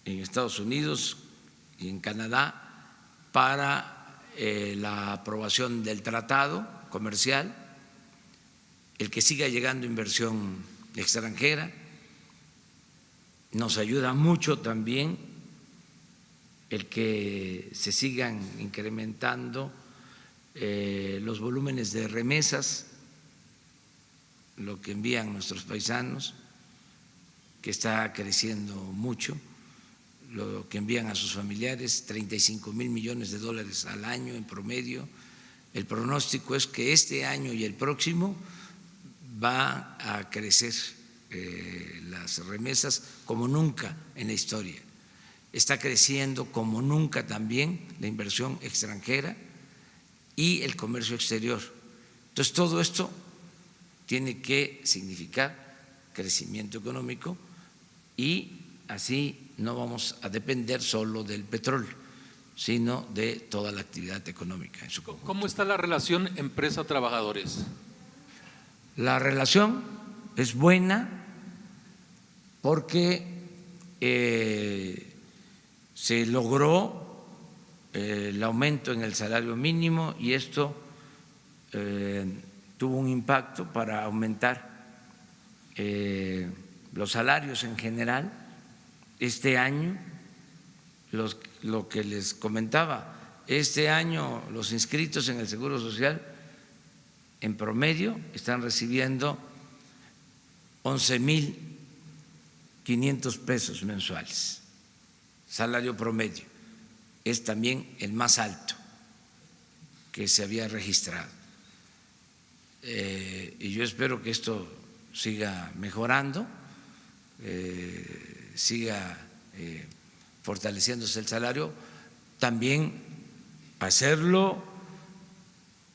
en Estados Unidos y en Canadá para la aprobación del tratado comercial, el que siga llegando inversión extranjera. Nos ayuda mucho también el que se sigan incrementando los volúmenes de remesas, lo que envían nuestros paisanos, que está creciendo mucho, lo que envían a sus familiares, 35,000 millones de dólares al año en promedio. El pronóstico es que este año y el próximo va a crecer las remesas como nunca en la historia. Está creciendo como nunca también la inversión extranjera y el comercio exterior. Entonces, todo esto tiene que significar crecimiento económico y así no vamos a depender solo del petróleo, sino de toda la actividad económica en su conjunto. ¿Cómo está la relación empresa-trabajadores? La relación es buena porque se logró el aumento en el salario mínimo y esto tuvo un impacto para aumentar los salarios en general. Este año, lo que les comentaba, este año los inscritos en el Seguro Social en promedio están recibiendo 11,500 pesos mensuales, salario promedio. Es también el más alto que se había registrado. Y yo espero que esto siga mejorando, siga fortaleciéndose el salario. También hacerlo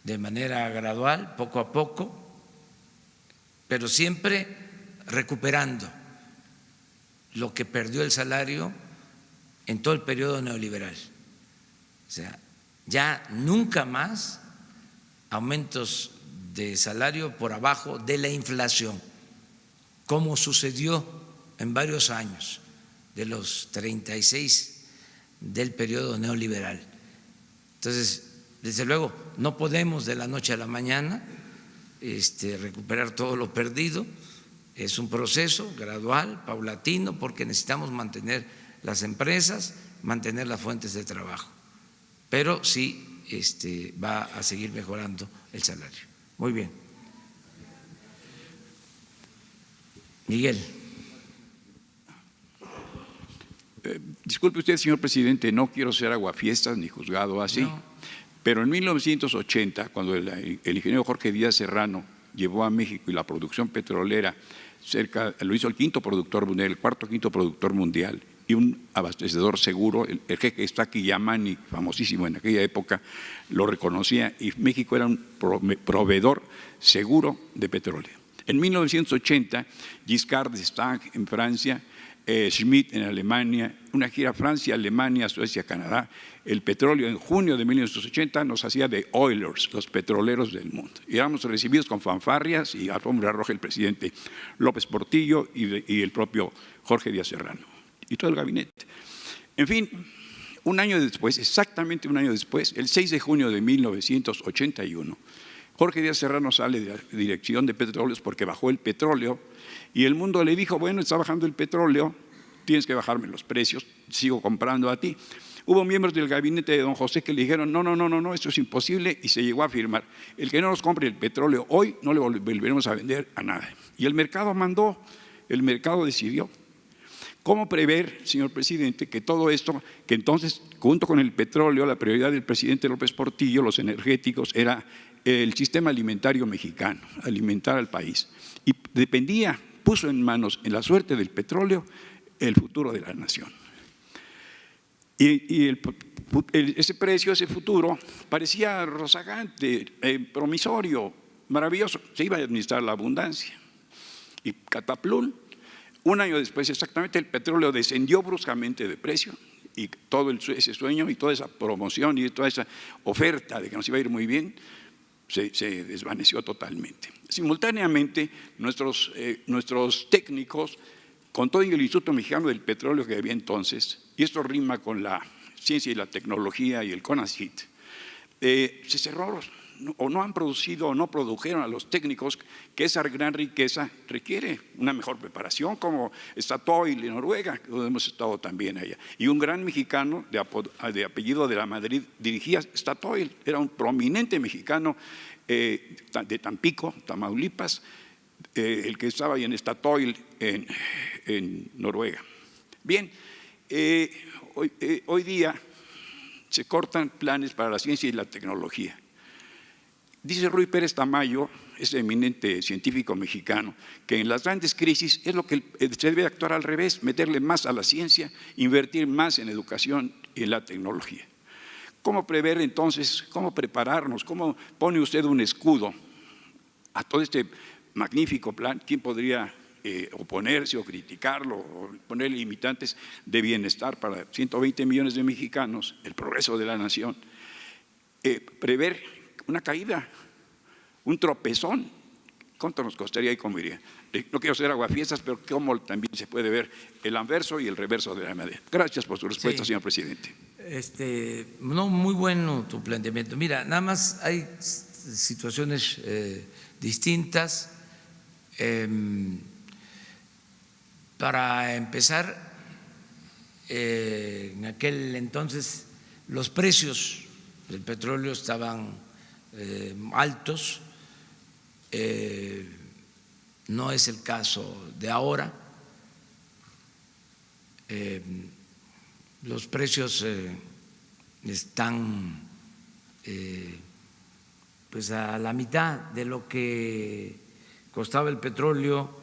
de manera gradual, poco a poco, pero siempre recuperando lo que perdió el salario en todo el periodo neoliberal. O sea, ya nunca más aumentos de salario por abajo de la inflación, como sucedió en varios años de los 36 del periodo neoliberal. Entonces, desde luego, no podemos de la noche a la mañana recuperar todo lo perdido. Es un proceso gradual, paulatino, porque necesitamos mantener las empresas, mantener las fuentes de trabajo. Pero sí va a seguir mejorando el salario. Muy bien. Miguel. Disculpe usted, señor presidente, no quiero ser aguafiestas ni juzgado así, pero en 1980, cuando el ingeniero Jorge Díaz Serrano llevó a México y la producción petrolera lo hizo el quinto productor mundial, el cuarto quinto productor mundial, y un abastecedor seguro, el jeque Staki Yamani, famosísimo en aquella época, lo reconocía, y México era un proveedor seguro de petróleo. En 1980, Giscard d'Estaing en Francia, Schmidt en Alemania, una gira Francia, Alemania, Suecia, Canadá. El petróleo en junio de 1980 nos hacía de oilers, los petroleros del mundo. Y éramos recibidos con fanfarrias y alfombra roja el presidente López Portillo y el propio Jorge Díaz Serrano y todo el gabinete. En fin, un año después, exactamente un año después, el 6 de junio de 1981, Jorge Díaz Serrano sale de la Dirección de Petróleos porque bajó el petróleo y el mundo le dijo, bueno, está bajando el petróleo, tienes que bajarme los precios, sigo comprando a ti. Hubo miembros del gabinete de don José que le dijeron, no, esto es imposible, y se llegó a firmar, el que no nos compre el petróleo hoy no le volveremos a vender a nada. Y el mercado mandó, el mercado decidió. ¿Cómo prever, señor presidente, que todo esto, que entonces, junto con el petróleo, la prioridad del presidente López Portillo, los energéticos, era el sistema alimentario mexicano, alimentar al país? Y dependía, puso en manos, en la suerte del petróleo, el futuro de la nación. Y ese precio, ese futuro, parecía rozagante, promisorio, maravilloso. Se iba a administrar la abundancia. Y cataplum, un año después exactamente, el petróleo descendió bruscamente de precio y todo ese sueño y toda esa promoción y toda esa oferta de que nos iba a ir muy bien se desvaneció totalmente. Simultáneamente, nuestros técnicos, con todo el Instituto Mexicano del Petróleo que había entonces, y esto rima con la ciencia y la tecnología y el CONACYT, se cerró o no han producido o no produjeron a los técnicos que esa gran riqueza requiere una mejor preparación, como Statoil en Noruega, donde hemos estado también allá. Y un gran mexicano de apellido de la Madrid dirigía Statoil, era un prominente mexicano de Tampico, Tamaulipas, el que estaba ahí en Statoil en Noruega. Bien, hoy día se cortan planes para la ciencia y la tecnología. Dice Ruy Pérez Tamayo, ese eminente científico mexicano, que en las grandes crisis es lo que se debe actuar al revés, meterle más a la ciencia, invertir más en educación y en la tecnología. ¿Cómo prever entonces, cómo prepararnos, cómo pone usted un escudo a todo este magnífico plan? ¿Quién podría oponerse o criticarlo o poner limitantes de bienestar para 120 millones de mexicanos, el progreso de la nación? Prever una caída, un tropezón, ¿cuánto nos costaría y cómo iría? No quiero ser aguafiestas, pero cómo también se puede ver el anverso y el reverso de la medalla. Gracias por su respuesta, señor presidente. No, muy bueno tu planteamiento. Mira, nada más hay situaciones distintas. Para empezar, en aquel entonces los precios del petróleo estaban altos, no es el caso de ahora. Los precios están pues a la mitad de lo que costaba el petróleo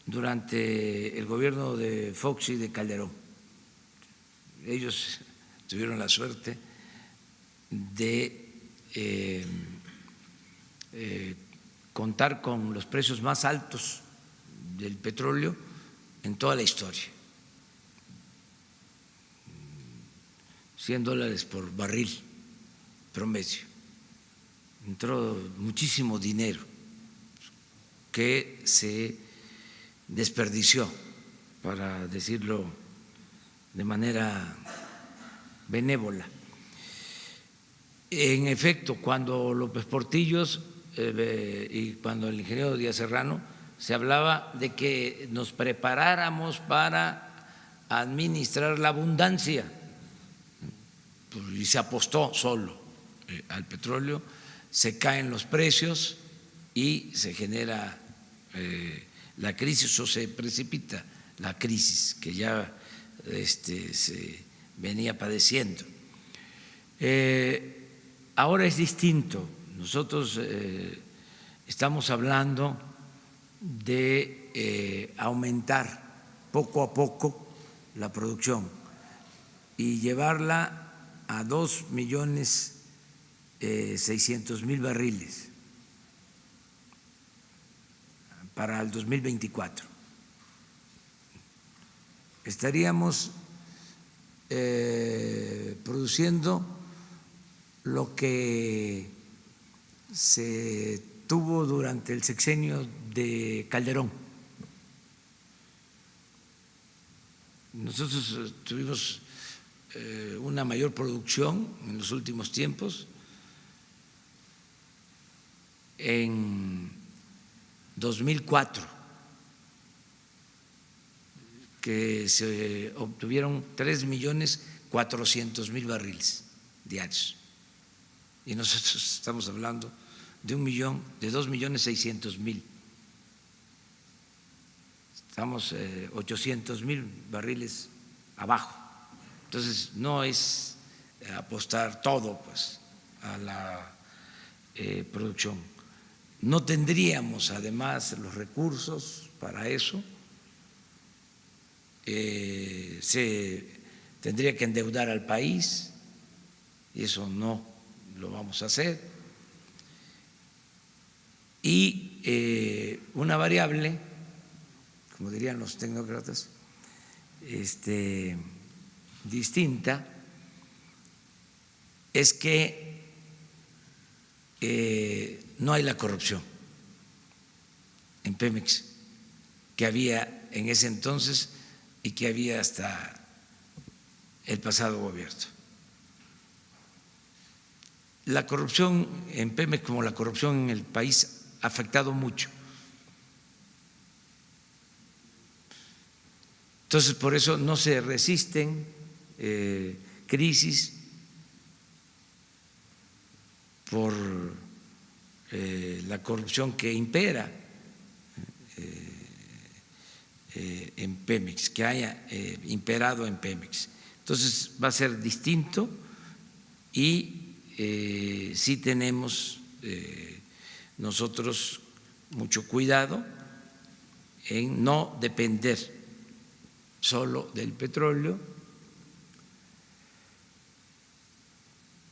durante el gobierno de Fox y de Calderón. Ellos tuvieron la suerte de contar con los precios más altos del petróleo en toda la historia. $100 por barril promedio. Entró muchísimo dinero que se desperdició, para decirlo de manera benévola. En efecto, cuando López Portillos y cuando el ingeniero Díaz Serrano se hablaba de que nos preparáramos para administrar la abundancia, y se apostó solo al petróleo, se caen los precios y se genera la crisis, o se precipita la crisis que ya se venía padeciendo. Ahora es distinto. Nosotros estamos hablando de aumentar poco a poco la producción y llevarla a 2.600.000 barriles para el 2024. Estaríamos produciendo lo que se tuvo durante el sexenio de Calderón. Nosotros tuvimos una mayor producción en los últimos tiempos. En 2004, que se obtuvieron 3.400.000 barriles diarios, y nosotros estamos hablando de 2.600.000. Estamos 800.000 barriles abajo. Entonces no es apostar todo pues a la producción. No tendríamos además los recursos para eso. Se tendría que endeudar al país y eso no lo vamos a hacer. Y una variable, como dirían los tecnócratas, distinta, es que no hay la corrupción en Pemex que había en ese entonces y que había hasta el pasado gobierno. La corrupción en Pemex, como la corrupción en el país, ha afectado mucho. Entonces, por eso no se resisten crisis por la corrupción que impera en Pemex, que haya imperado en Pemex. Entonces va a ser distinto y sí tenemos nosotros mucho cuidado en no depender solo del petróleo.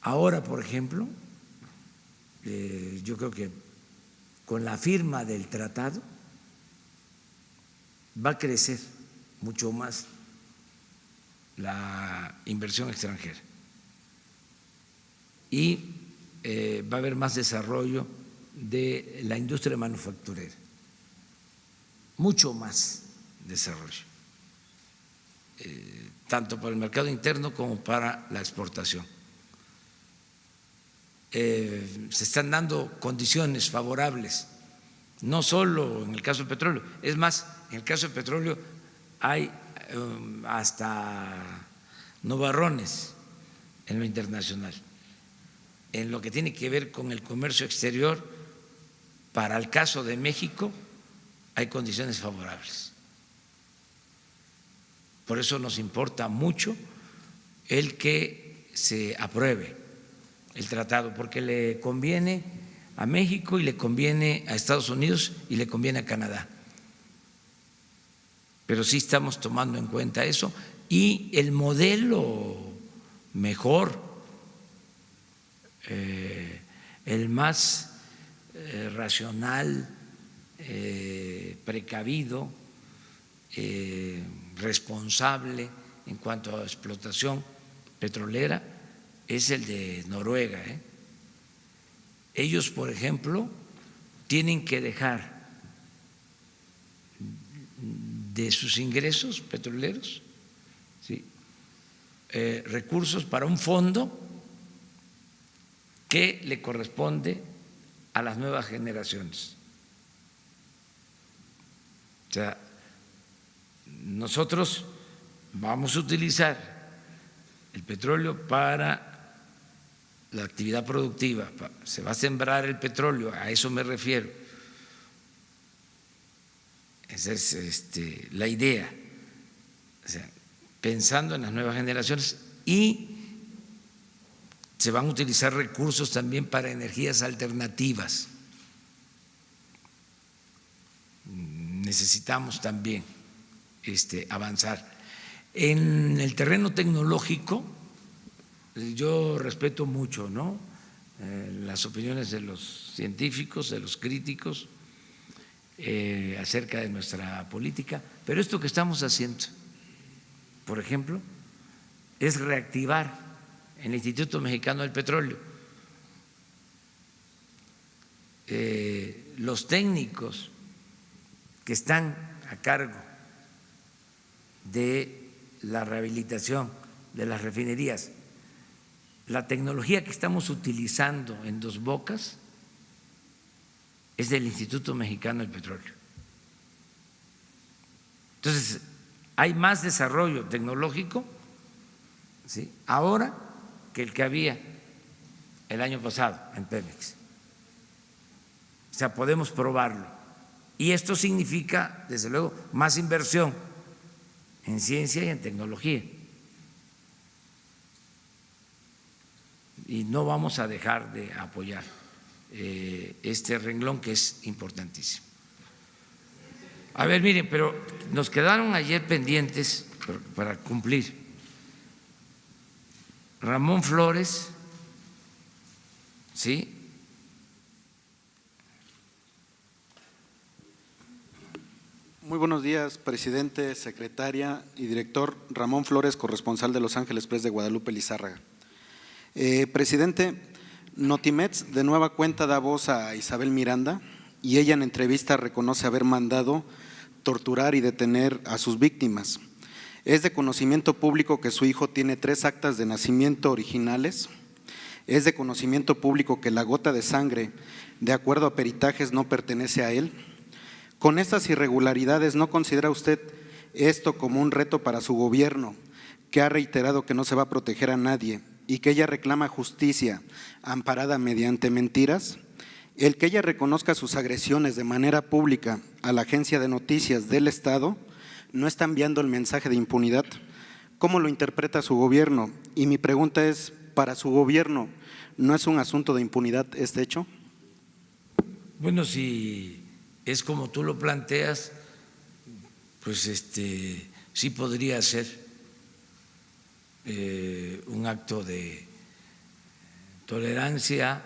Ahora, por ejemplo, yo creo que con la firma del tratado va a crecer mucho más la inversión extranjera y va a haber más desarrollo de la industria manufacturera, mucho más desarrollo, tanto para el mercado interno como para la exportación. Se están dando condiciones favorables, no solo en el caso del petróleo, es más, en el caso del petróleo hay hasta nubarrones en lo internacional. En lo que tiene que ver con el comercio exterior, para el caso de México hay condiciones favorables. Por eso nos importa mucho el que se apruebe el tratado, porque le conviene a México y le conviene a Estados Unidos y le conviene a Canadá. Pero sí estamos tomando en cuenta eso y el modelo mejor el más racional, precavido, responsable en cuanto a explotación petrolera es el de Noruega. Ellos, por ejemplo, tienen que dejar de sus ingresos petroleros, ¿sí?, recursos para un fondo que le corresponde a las nuevas generaciones. O sea, nosotros vamos a utilizar el petróleo para la actividad productiva, se va a sembrar el petróleo, a eso me refiero. Esa es la idea, o sea, pensando en las nuevas generaciones, y se van a utilizar recursos también para energías alternativas. Necesitamos también avanzar. En el terreno tecnológico, yo respeto mucho, ¿no?, las opiniones de los científicos, de los críticos acerca de nuestra política, pero esto que estamos haciendo, por ejemplo, es reactivar el Instituto Mexicano del Petróleo. Los técnicos que están a cargo de la rehabilitación de las refinerías, la tecnología que estamos utilizando en Dos Bocas es del Instituto Mexicano del Petróleo. Entonces, hay más desarrollo tecnológico, ¿sí?, ahora que el que había el año pasado en Pemex. O sea, podemos probarlo. Y esto significa, desde luego, más inversión en ciencia y en tecnología. Y no vamos a dejar de apoyar este renglón que es importantísimo. A ver, miren, pero nos quedaron ayer pendientes para cumplir. Ramón Flores, ¿sí? Muy buenos días, presidente, secretaria y director. Ramón Flores, corresponsal de Los Ángeles Press de Guadalupe, Lizárraga. Presidente, Notimex de nueva cuenta da voz a Isabel Miranda y ella en entrevista reconoce haber mandado torturar y detener a sus víctimas. Es de conocimiento público que su hijo tiene 3 actas de nacimiento originales. Es de conocimiento público que la gota de sangre, de acuerdo a peritajes, no pertenece a él. Con estas irregularidades, ¿no considera usted esto como un reto para su gobierno, que ha reiterado que no se va a proteger a nadie y que ella reclama justicia amparada mediante mentiras? El que ella reconozca sus agresiones de manera pública a la agencia de noticias del Estado no está enviando el mensaje de impunidad. ¿Cómo lo interpreta su gobierno? Y mi pregunta es, ¿para su gobierno no es un asunto de impunidad este hecho? Bueno, si es como tú lo planteas, pues sí podría ser un acto de tolerancia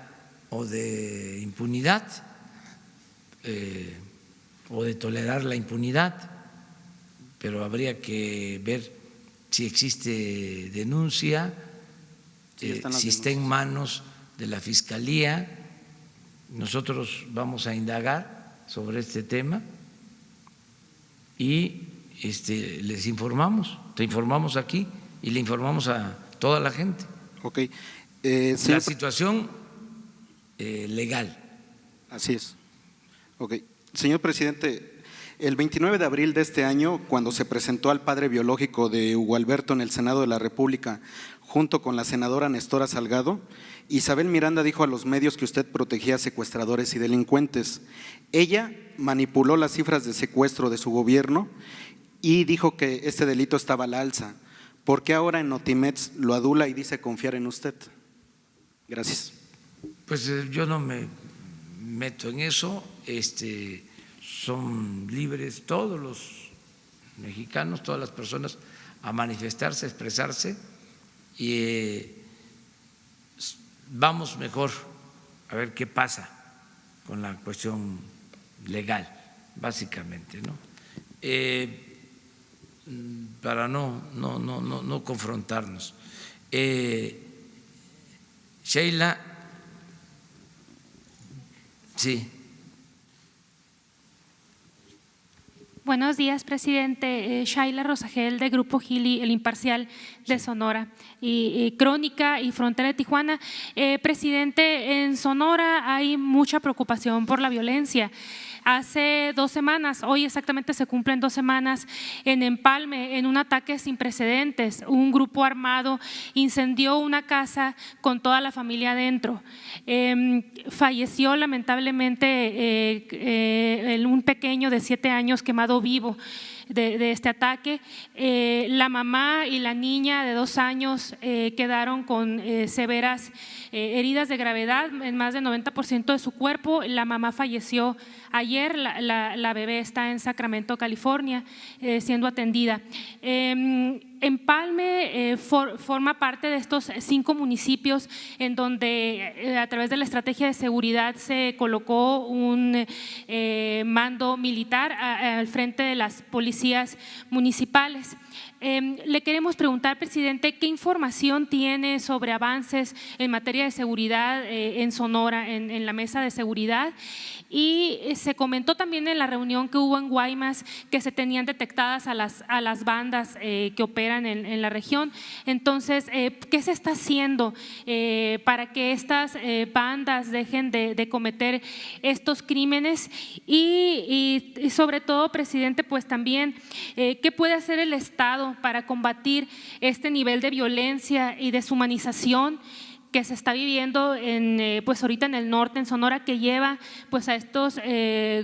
o de impunidad, o de tolerar la impunidad, pero habría que ver si existe denuncia, si está en manos de la Fiscalía. Nosotros vamos a indagar sobre este tema y les informamos, te informamos aquí y le informamos a toda la gente. Ok. La situación legal. Así es. Ok. Señor presidente, el 29 de abril de este año, cuando se presentó al padre biológico de Hugo Alberto en el Senado de la República, junto con la senadora Nestora Salgado, Isabel Miranda dijo a los medios que usted protegía a secuestradores y delincuentes. Ella manipuló las cifras de secuestro de su gobierno y dijo que este delito estaba a la alza. ¿Por qué ahora en Notimex lo adula y dice confiar en usted? Gracias. Pues yo no me meto en eso, son libres todos los mexicanos, todas las personas a manifestarse, a expresarse, y vamos mejor a ver qué pasa con la cuestión legal, básicamente, ¿no? Para no confrontarnos. Sheila, sí. Buenos días, presidente. Shaila Rosagel, de Grupo Gili, El Imparcial de Sonora, y Crónica y Frontera de Tijuana. Presidente, en Sonora hay mucha preocupación por la violencia. Hace 2 semanas, hoy exactamente se cumplen 2 semanas, en Empalme, en un ataque sin precedentes, un grupo armado incendió una casa con toda la familia adentro. Falleció lamentablemente un pequeño de 7 años quemado vivo de este ataque. La mamá y la niña de 2 años quedaron con severas heridas de gravedad en más del 90% de su cuerpo. La mamá falleció ayer, la bebé está en Sacramento, California, siendo atendida. Empalme forma parte de estos 5 municipios en donde a través de la estrategia de seguridad se colocó un mando militar al frente de las policías municipales. Le queremos preguntar, presidente, ¿qué información tiene sobre avances en materia de seguridad en Sonora, en la mesa de seguridad? Y se comentó también en la reunión que hubo en Guaymas que se tenían detectadas a las bandas que operan en la región. Entonces, ¿qué se está haciendo para que estas bandas dejen de cometer estos crímenes? Y sobre todo, presidente, pues también, ¿qué puede hacer el Estado para combatir este nivel de violencia y deshumanización que se está viviendo pues ahorita en el norte, en Sonora, que lleva pues a estos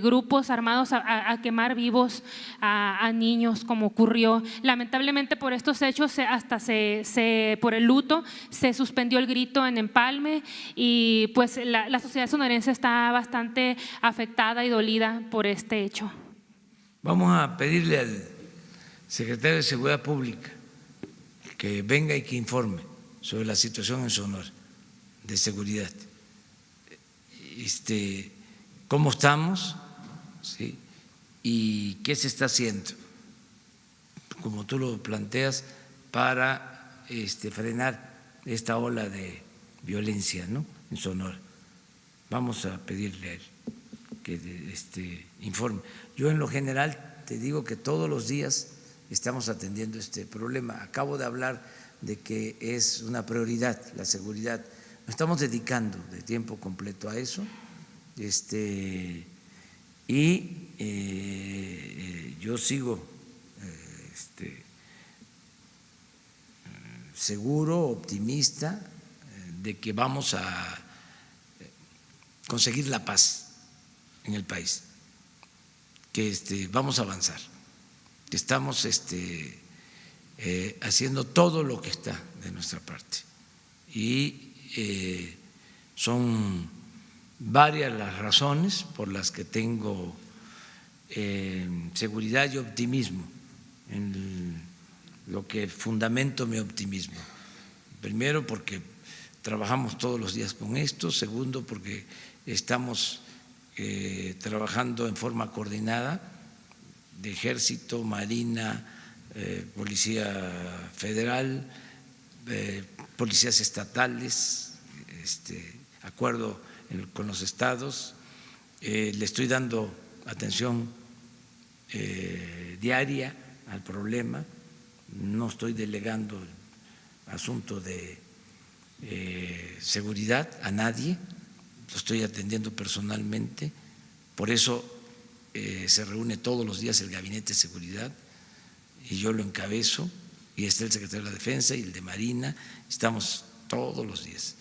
grupos armados a quemar vivos a niños, como ocurrió? Lamentablemente por estos hechos, hasta por el luto, se suspendió el grito en Empalme, y pues la sociedad sonorense está bastante afectada y dolida por este hecho. Vamos a pedirle al secretario de Seguridad Pública que venga y que informe sobre la situación en Sonora de seguridad, cómo estamos, ¿sí? Y qué se está haciendo, como tú lo planteas, para frenar esta ola de violencia, ¿no?, en Sonora. Vamos a pedirle a él que informe. Yo en lo general te digo que todos los días estamos atendiendo este problema. Acabo de hablar de que es una prioridad la seguridad. Nos estamos dedicando de tiempo completo a eso, yo sigo seguro, optimista de que vamos a conseguir la paz en el país, que vamos a avanzar, que estamos haciendo todo lo que está de nuestra parte, y son varias las razones por las que tengo seguridad y optimismo, en lo que fundamento mi optimismo. Primero, porque trabajamos todos los días con esto. Segundo, porque estamos trabajando en forma coordinada de Ejército, Marina, Policía Federal, policías estatales, acuerdo con los estados. Le estoy dando atención diaria al problema, no estoy delegando el asunto de seguridad a nadie, lo estoy atendiendo personalmente. Por eso se reúne todos los días el Gabinete de Seguridad y yo lo encabezo, y está el secretario de la Defensa y el de Marina, estamos todos los días.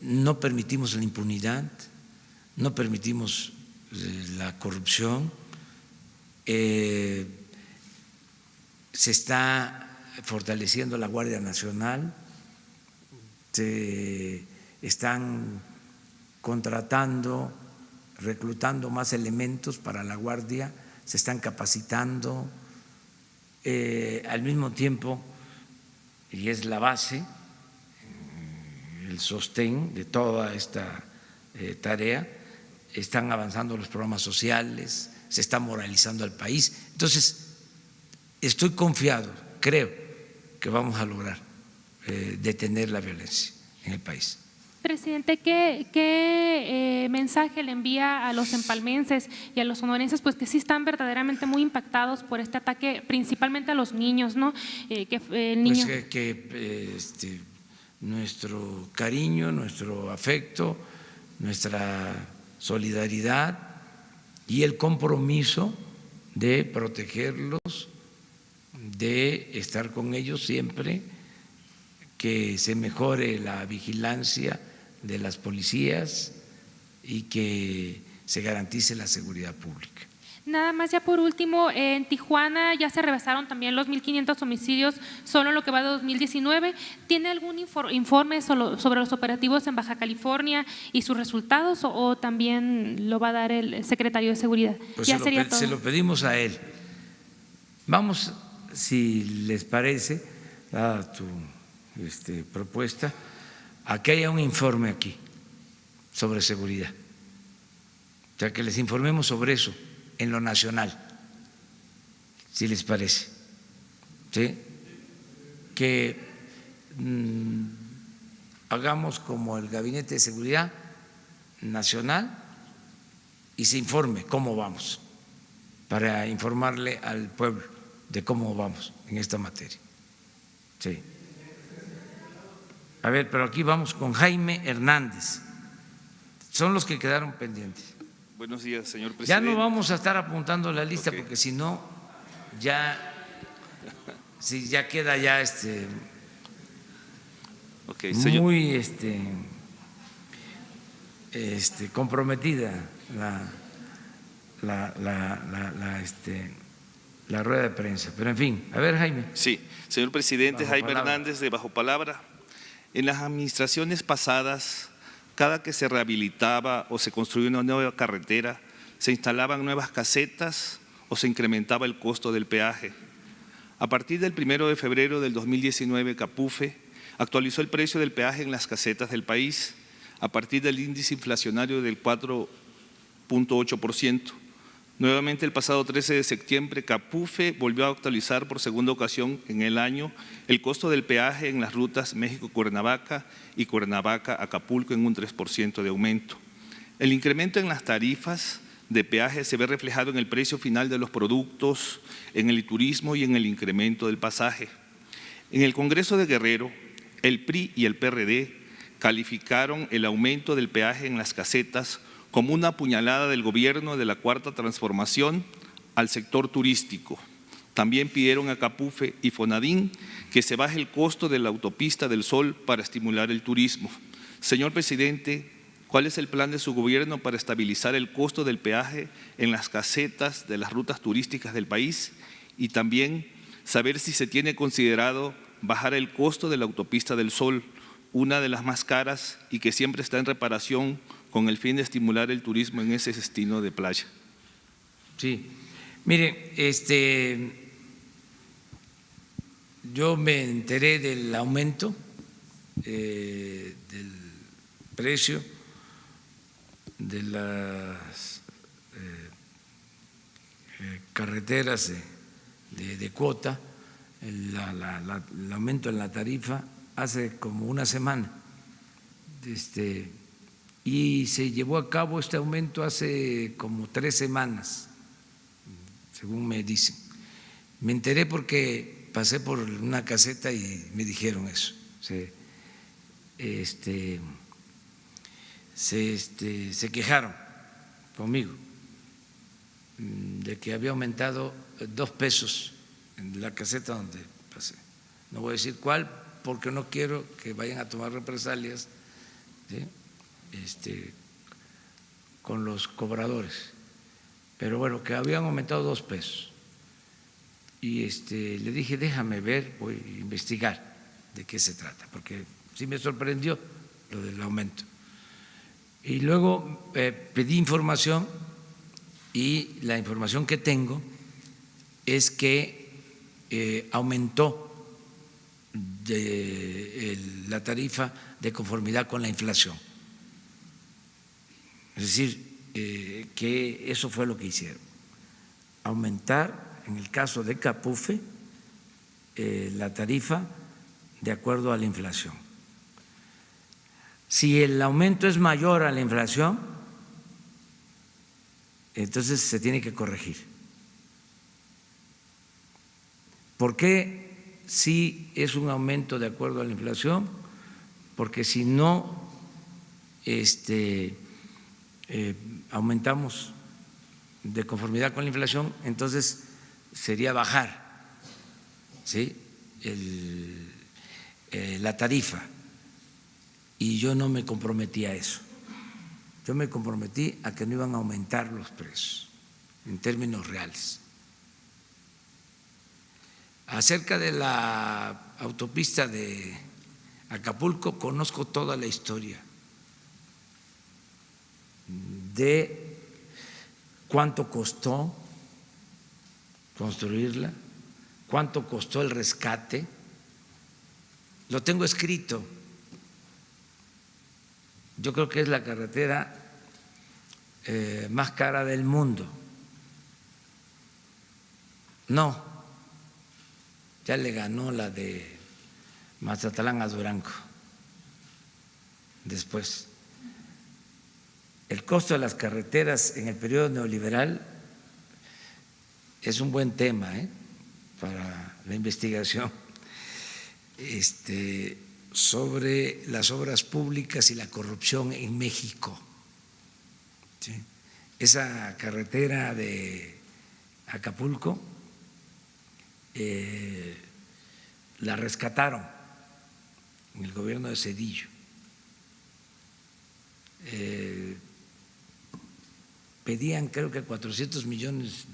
No permitimos la impunidad, no permitimos la corrupción, se está fortaleciendo la Guardia Nacional, se están contratando, reclutando más elementos para la Guardia, se están capacitando. Al mismo tiempo, y es la base, el sostén de toda esta tarea. Están avanzando los programas sociales, se está moralizando al país. Entonces, estoy confiado, creo que vamos a lograr detener la violencia en el país. Presidente, ¿qué mensaje le envía a los empalmenses y a los sonorenses, pues que sí están verdaderamente muy impactados por este ataque, principalmente a los niños, ¿no? Pues nuestro cariño, nuestro afecto, nuestra solidaridad y el compromiso de protegerlos, de estar con ellos siempre, que se mejore la vigilancia de las policías y que se garantice la seguridad pública. Nada más ya por último, en Tijuana ya se rebasaron también los 1.500 homicidios solo en lo que va de 2019. ¿Tiene algún informe sobre los operativos en Baja California y sus resultados o también lo va a dar el secretario de Seguridad? Pues ya se lo pedimos a él. Vamos, si les parece, a tu propuesta, a que haya un informe aquí sobre seguridad. O sea, que les informemos sobre eso en lo nacional, si les parece, ¿sí? Que hagamos como el Gabinete de Seguridad Nacional y se informe cómo vamos, para informarle al pueblo de cómo vamos en esta materia. Sí. A ver, pero aquí vamos con Jaime Hernández. Son los que quedaron pendientes. Buenos días, señor presidente. Ya no vamos a estar apuntando la lista, okay, porque si no, ya queda ya okay, señor. Muy comprometida la rueda de prensa. Pero en fin, a ver, Jaime. Sí, señor presidente, Jaime Hernández de Bajo Palabra. En las administraciones pasadas, cada que se rehabilitaba o se construía una nueva carretera, se instalaban nuevas casetas o se incrementaba el costo del peaje. A partir del 1 de febrero del 2019, CAPUFE actualizó el precio del peaje en las casetas del país a partir del índice inflacionario del 4.8%. Nuevamente, el pasado 13 de septiembre, CAPUFE volvió a actualizar por segunda ocasión en el año el costo del peaje en las rutas México-Cuernavaca y Cuernavaca-Acapulco en un 3% de aumento. El incremento en las tarifas de peaje se ve reflejado en el precio final de los productos, en el turismo y en el incremento del pasaje. En el Congreso de Guerrero, el PRI y el PRD calificaron el aumento del peaje en las casetas como una puñalada del gobierno de la Cuarta Transformación al sector turístico. También pidieron a CAPUFE y FONADIN que se baje el costo de la autopista del Sol para estimular el turismo. Señor presidente, ¿cuál es el plan de su gobierno para estabilizar el costo del peaje en las casetas de las rutas turísticas del país? Y también saber si se tiene considerado bajar el costo de la autopista del Sol, una de las más caras y que siempre está en reparación, con el fin de estimular el turismo en ese destino de playa. Sí, mire, yo me enteré del aumento del precio de las carreteras de cuota, el aumento en la tarifa hace como una semana. Y se llevó a cabo este aumento hace como 3 semanas, según me dicen. Me enteré porque pasé por una caseta y me dijeron eso. Se quejaron conmigo de que había aumentado 2 pesos en la caseta donde pasé. No voy a decir cuál porque no quiero que vayan a tomar represalias, ¿sí? Con los cobradores, pero bueno, que habían aumentado 2 pesos. Y le dije, déjame ver, voy a investigar de qué se trata, porque sí me sorprendió lo del aumento. Y luego pedí información y la información que tengo es que aumentó de la tarifa de conformidad con la inflación. Es decir, que eso fue lo que hicieron, aumentar, en el caso de Capufe, la tarifa de acuerdo a la inflación. Si el aumento es mayor a la inflación, entonces se tiene que corregir. ¿Por qué si es un aumento de acuerdo a la inflación? Porque si no aumentamos de conformidad con la inflación, entonces sería bajar, ¿sí?, la tarifa. Y yo no me comprometí a eso. Yo me comprometí a que no iban a aumentar los precios en términos reales. Acerca de la autopista de Acapulco, conozco toda la historia de cuánto costó construirla, cuánto costó el rescate. Lo tengo escrito. Yo creo que es la carretera más cara del mundo. No, ya le ganó la de Mazatlán a Durango. Después, el costo de las carreteras en el periodo neoliberal es un buen tema para la investigación sobre las obras públicas y la corrupción en México. ¿Sí? Esa carretera de Acapulco la rescataron en el gobierno de Zedillo. Pedían creo que $400 millones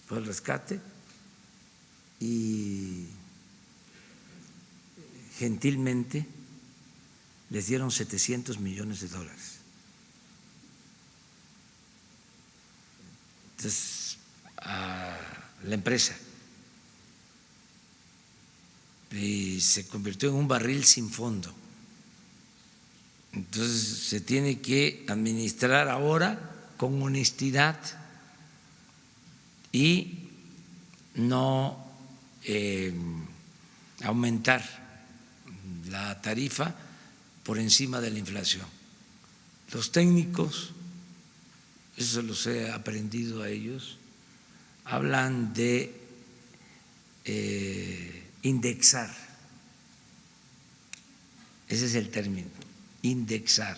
por el rescate y gentilmente les dieron $700 millones. Entonces, a la empresa, y se convirtió en un barril sin fondo. Entonces se tiene que administrar ahora con honestidad y no aumentar la tarifa por encima de la inflación. Los técnicos, eso los he aprendido a ellos, hablan de indexar. Ese es el término, indexar.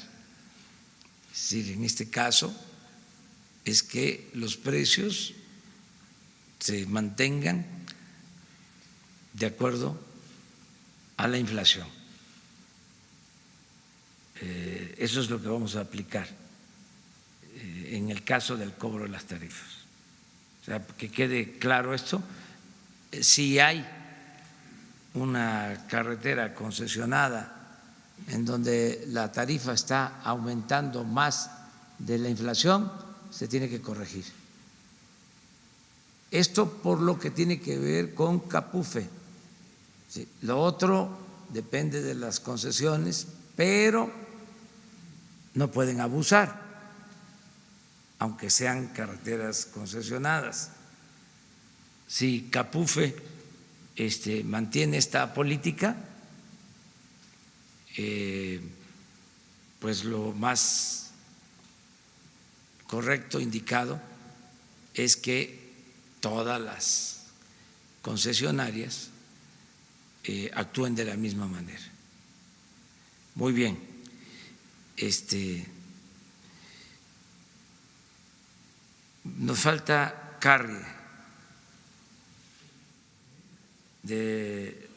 Es decir, en este caso es que los precios se mantengan de acuerdo a la inflación. Eso es lo que vamos a aplicar en el caso del cobro de las tarifas. O sea, que quede claro esto. Si hay una carretera concesionada en donde la tarifa está aumentando más de la inflación, se tiene que corregir. Esto por lo que tiene que ver con Capufe. Sí, lo otro depende de las concesiones, pero no pueden abusar, aunque sean carreteras concesionadas. Si Capufe mantiene esta política, pues lo más correcto, indicado, es que todas las concesionarias actúen de la misma manera. Muy bien. Nos falta Carrie de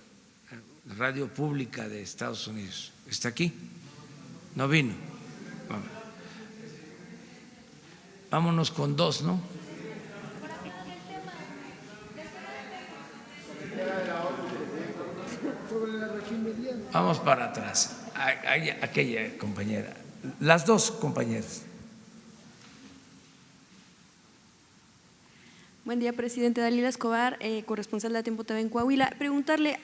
Radio Pública de Estados Unidos. ¿Está aquí? No vino. Vámonos con dos, ¿no? Vamos para atrás. Aquella compañera, las dos compañeras. Buen día, presidente. Dalila Escobar, corresponsal de A Tiempo TV en Coahuila. Preguntarle,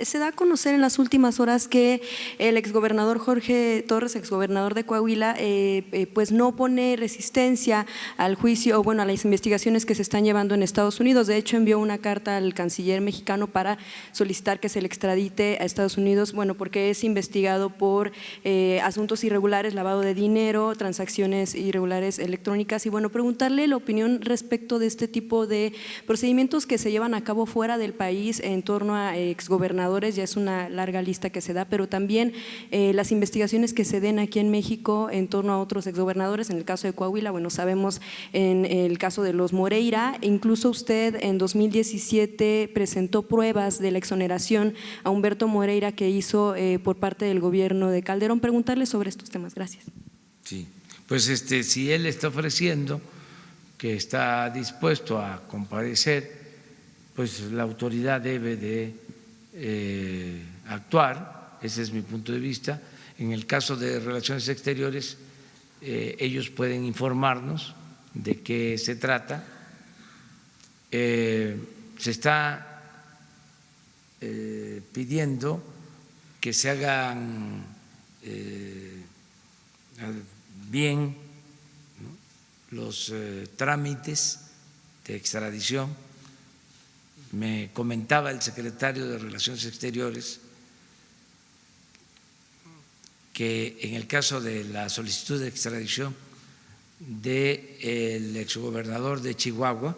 se da a conocer en las últimas horas que el exgobernador Jorge Torres, exgobernador de Coahuila, pues no pone resistencia al juicio o bueno a las investigaciones que se están llevando en Estados Unidos. De hecho, envió una carta al canciller mexicano para solicitar que se le extradite a Estados Unidos, bueno, porque es investigado por asuntos irregulares, lavado de dinero, transacciones irregulares electrónicas. Y bueno, preguntarle la opinión respecto de este tipo de procedimientos que se llevan a cabo fuera del país en torno a exgobernadores, ya es una larga lista que se da, pero también las investigaciones que se den aquí en México en torno a otros exgobernadores. En el caso de Coahuila, bueno, sabemos en el caso de los Moreira, incluso usted en 2017 presentó pruebas de la exoneración a Humberto Moreira que hizo por parte del gobierno de Calderón. Preguntarle sobre estos temas. Gracias. Sí, pues si él está ofreciendo que está dispuesto a comparecer, pues la autoridad debe de actuar, ese es mi punto de vista. En el caso de Relaciones Exteriores, ellos pueden informarnos de qué se trata. Se está pidiendo que se hagan bien los trámites de extradición. Me comentaba el secretario de Relaciones Exteriores que en el caso de la solicitud de extradición del exgobernador de Chihuahua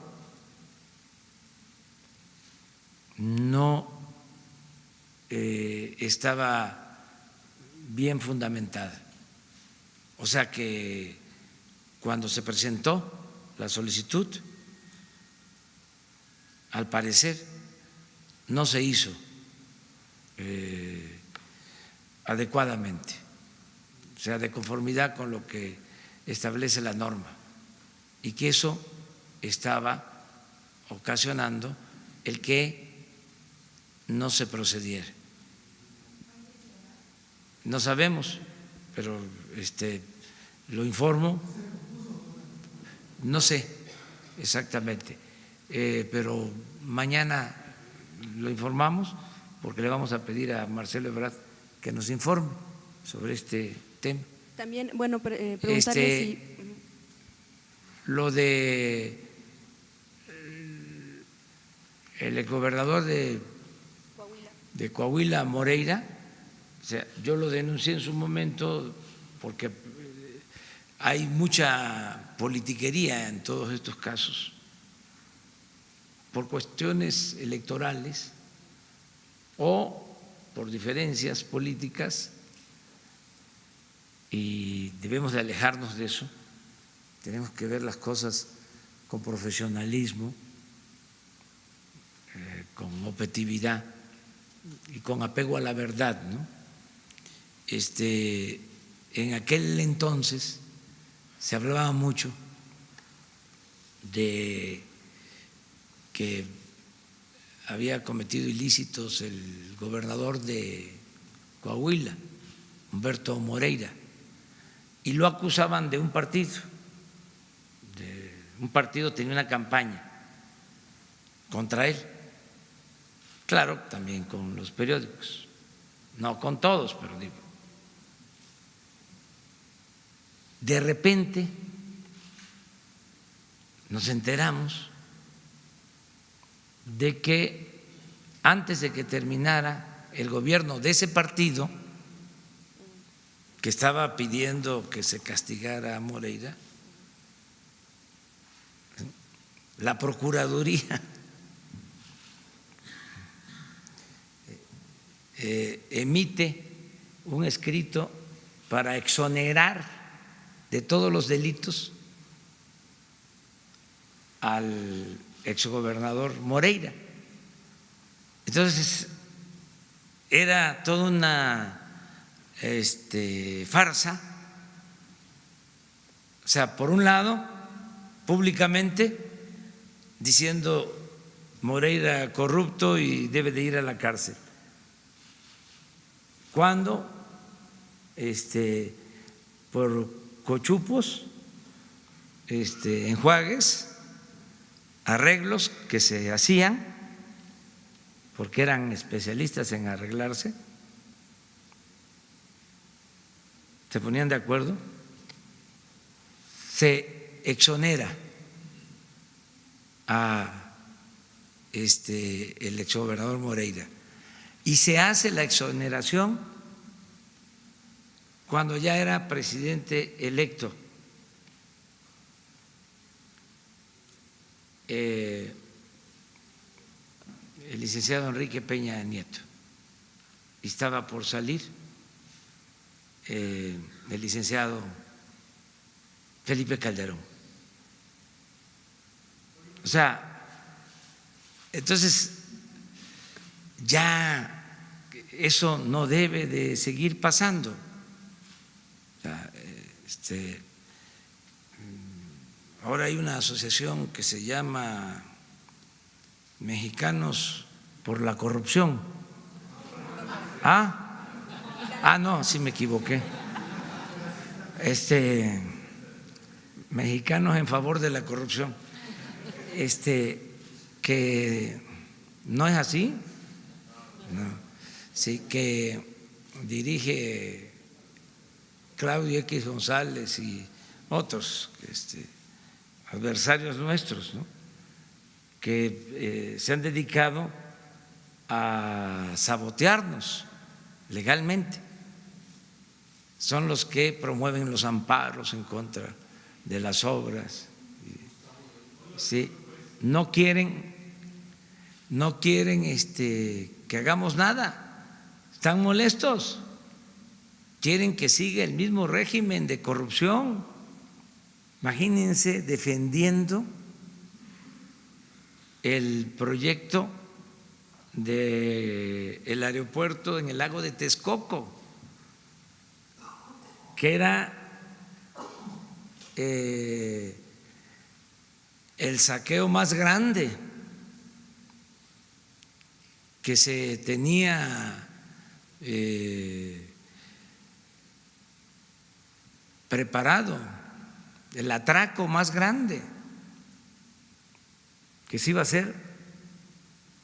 no estaba bien fundamentada. O sea que cuando se presentó la solicitud, al parecer no se hizo adecuadamente, o sea, de conformidad con lo que establece la norma, y que eso estaba ocasionando el que no se procediera. No sabemos, pero lo informo. No sé exactamente, pero mañana lo informamos porque le vamos a pedir a Marcelo Ebrard que nos informe sobre este tema. También, bueno, preguntarle si… Lo de el exgobernador de Coahuila, Moreira, o sea, yo lo denuncié en su momento porque hay mucha politiquería en todos estos casos por cuestiones electorales o por diferencias políticas, y debemos de alejarnos de eso. Tenemos que ver las cosas con profesionalismo, con objetividad y con apego a la verdad, ¿no? En aquel entonces se hablaba mucho de que había cometido ilícitos el gobernador de Coahuila, Humberto Moreira, y lo acusaban de un partido. Un partido tenía una campaña contra él, claro, también con los periódicos, no con todos, pero digo. De repente nos enteramos de que antes de que terminara el gobierno de ese partido, que estaba pidiendo que se castigara a Moreira, la Procuraduría emite un escrito para exonerar de todos los delitos al exgobernador Moreira. Entonces era toda una farsa. O sea, por un lado, públicamente diciendo Moreira corrupto y debe de ir a la cárcel, cuando por cochupos, enjuagues, arreglos que se hacían, porque eran especialistas en arreglarse, se ponían de acuerdo, se exonera a el exgobernador Moreira y se hace la exoneración cuando ya era presidente electo el licenciado Enrique Peña Nieto, y estaba por salir el licenciado Felipe Calderón. O sea, entonces ya eso no debe de seguir pasando. O sea, ahora hay una asociación que se llama Mexicanos por la Corrupción. No, sí me equivoqué. Mexicanos en favor de la corrupción. Que no es así. No. Sí, que dirige Claudio X González y otros adversarios nuestros, ¿no?, que se han dedicado a sabotearnos legalmente. Son los que promueven los amparos en contra de las obras. Sí, no quieren que hagamos nada. Están molestos. Quieren que siga el mismo régimen de corrupción. Imagínense defendiendo el proyecto del aeropuerto en el lago de Texcoco, que era el saqueo más grande que se tenía preparado, el atraco más grande que se iba a hacer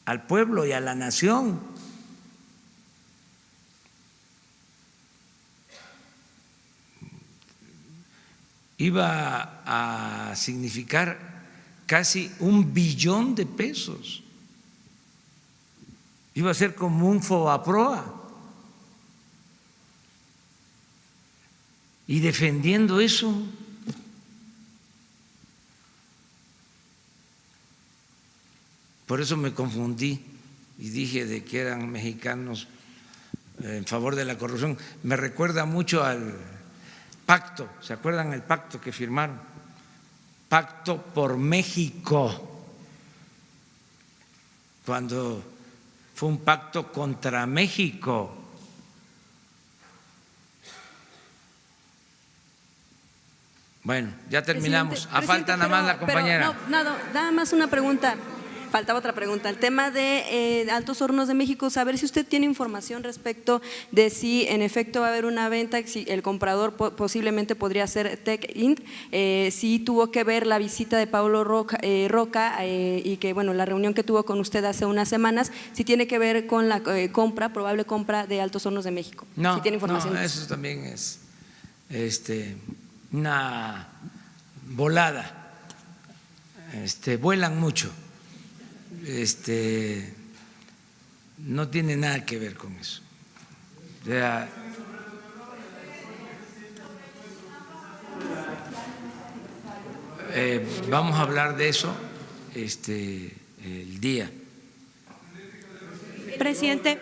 al pueblo y a la nación. Iba a significar casi $1 billón. Iba a ser como un FOBAPROA. Y defendiendo eso, por eso me confundí y dije de que eran mexicanos en favor de la corrupción. Me recuerda mucho al pacto, ¿se acuerdan el pacto que firmaron? Pacto por México, cuando fue un pacto contra México. Bueno, ya terminamos. Falta nada más la compañera. Nada más una pregunta. Faltaba otra pregunta. El tema de Altos Hornos de México, saber si usted tiene información respecto de si en efecto va a haber una venta, si el comprador posiblemente podría ser Tech Inc., si tuvo que ver la visita de Pablo Roca y que, bueno, la reunión que tuvo con usted hace unas semanas, si tiene que ver con la probable compra de Altos Hornos de México. No, si tiene información. No, eso también es una volada. Vuelan mucho. No tiene nada que ver con eso. O sea, vamos a hablar de eso el día. Presidente.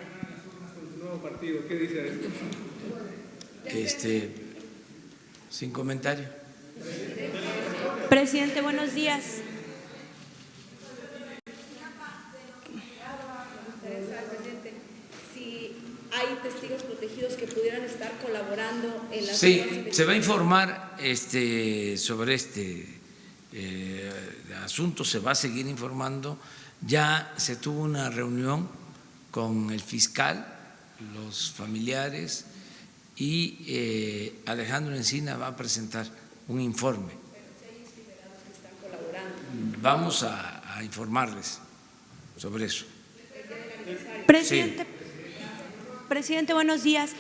Sin comentario. Presidente, buenos días. ¿Hay testigos protegidos que pudieran estar colaborando en las… Sí, se va a informar sobre asunto, se va a seguir informando. Ya se tuvo una reunión con el fiscal, los familiares, y Alejandro Encina va a presentar un informe. Vamos a a informarles sobre eso. Presidente, Presidente, buenos días.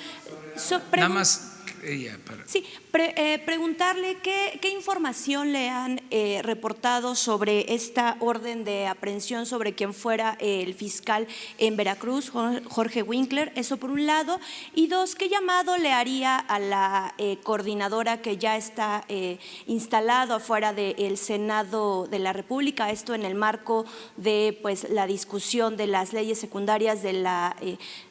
Nada más ella para… Sí, preguntarle qué información le han reportado sobre esta orden de aprehensión sobre quien fuera el fiscal en Veracruz, Jorge Winkler, eso por un lado, y dos, ¿qué llamado le haría a la coordinadora que ya está instalado afuera del Senado de la República, esto en el marco de pues la discusión de las leyes secundarias de la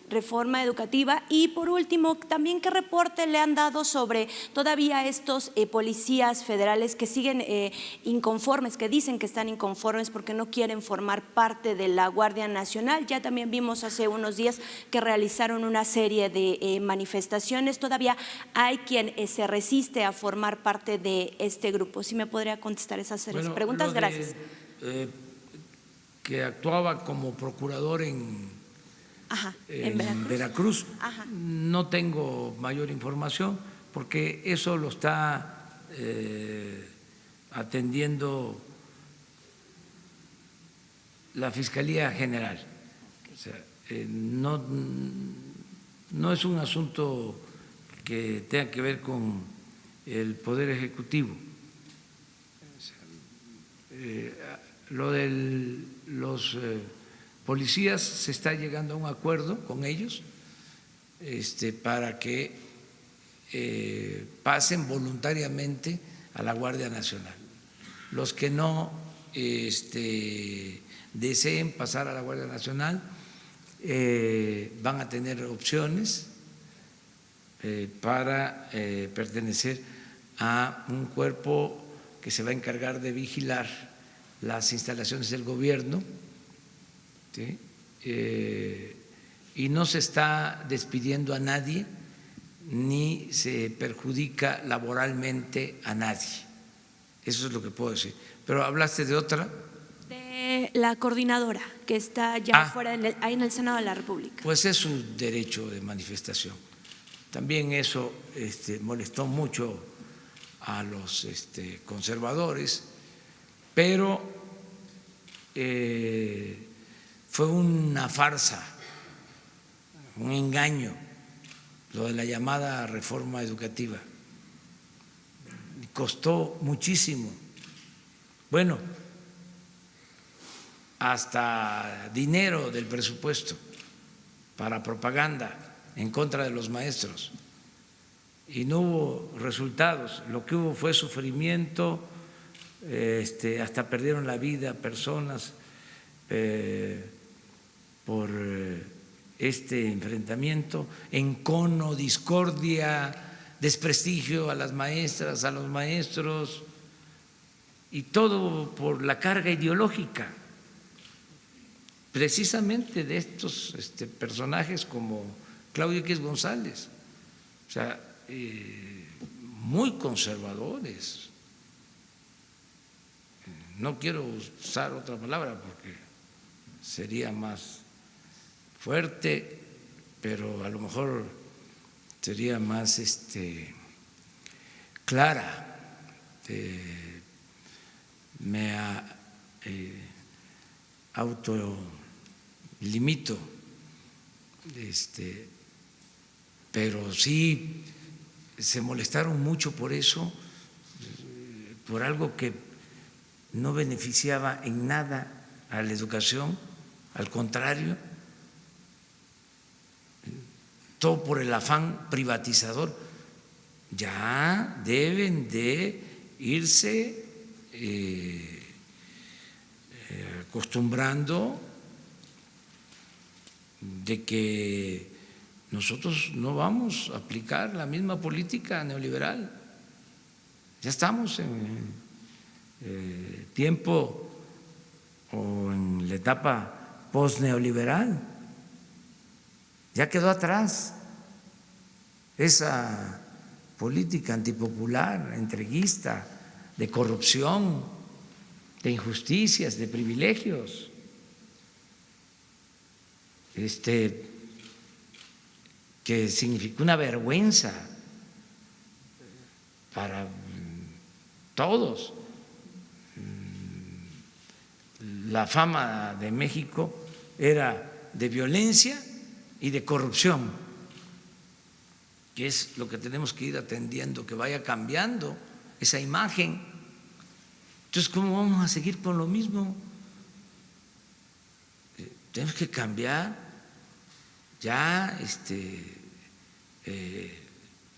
reforma educativa? Y por último, también qué reporte le han dado sobre todavía estos policías federales que siguen inconformes, que dicen que están inconformes porque no quieren formar parte de la Guardia Nacional. Ya también vimos hace unos días que realizaron una serie de manifestaciones. Todavía hay quien se resiste a formar parte de este grupo. ¿Sí me podría contestar esas preguntas? Gracias. Que actuaba como procurador en Veracruz. No tengo mayor información porque eso lo está atendiendo la Fiscalía General. O sea, no es un asunto que tenga que ver con el Poder Ejecutivo. Lo de los policías, se está llegando a un acuerdo con ellos para que pasen voluntariamente a la Guardia Nacional. Los que no deseen pasar a la Guardia Nacional van a tener opciones para pertenecer a un cuerpo que se va a encargar de vigilar las instalaciones del gobierno. ¿Sí? Y no se está despidiendo a nadie ni se perjudica laboralmente a nadie. Eso es lo que puedo decir. Pero hablaste de otra. De la coordinadora que está ya fuera ahí en el Senado de la República. Pues es un derecho de manifestación. También eso molestó mucho a los conservadores, pero fue una farsa, un engaño, lo de la llamada reforma educativa. Costó muchísimo. Bueno, hasta dinero del presupuesto para propaganda en contra de los maestros. Y no hubo resultados. Lo que hubo fue sufrimiento, hasta perdieron la vida personas por este enfrentamiento, encono, discordia, desprestigio a las maestras, a los maestros, y todo por la carga ideológica, precisamente de estos personajes como Claudio X González, o sea, muy conservadores. No quiero usar otra palabra porque sería más fuerte, pero a lo mejor sería más clara. Me autolimito, pero sí se molestaron mucho por eso, por algo que no beneficiaba en nada a la educación, al contrario, todo por el afán privatizador. Ya deben de irse acostumbrando de que nosotros no vamos a aplicar la misma política neoliberal. Ya estamos en tiempo o en la etapa post-neoliberal. Ya quedó atrás esa política antipopular, entreguista, de corrupción, de injusticias, de privilegios. Que significó una vergüenza para todos, la fama de México era de violencia y de corrupción, que es lo que tenemos que ir atendiendo, que vaya cambiando esa imagen. Entonces, ¿cómo vamos a seguir con lo mismo? Tenemos que cambiar. Ya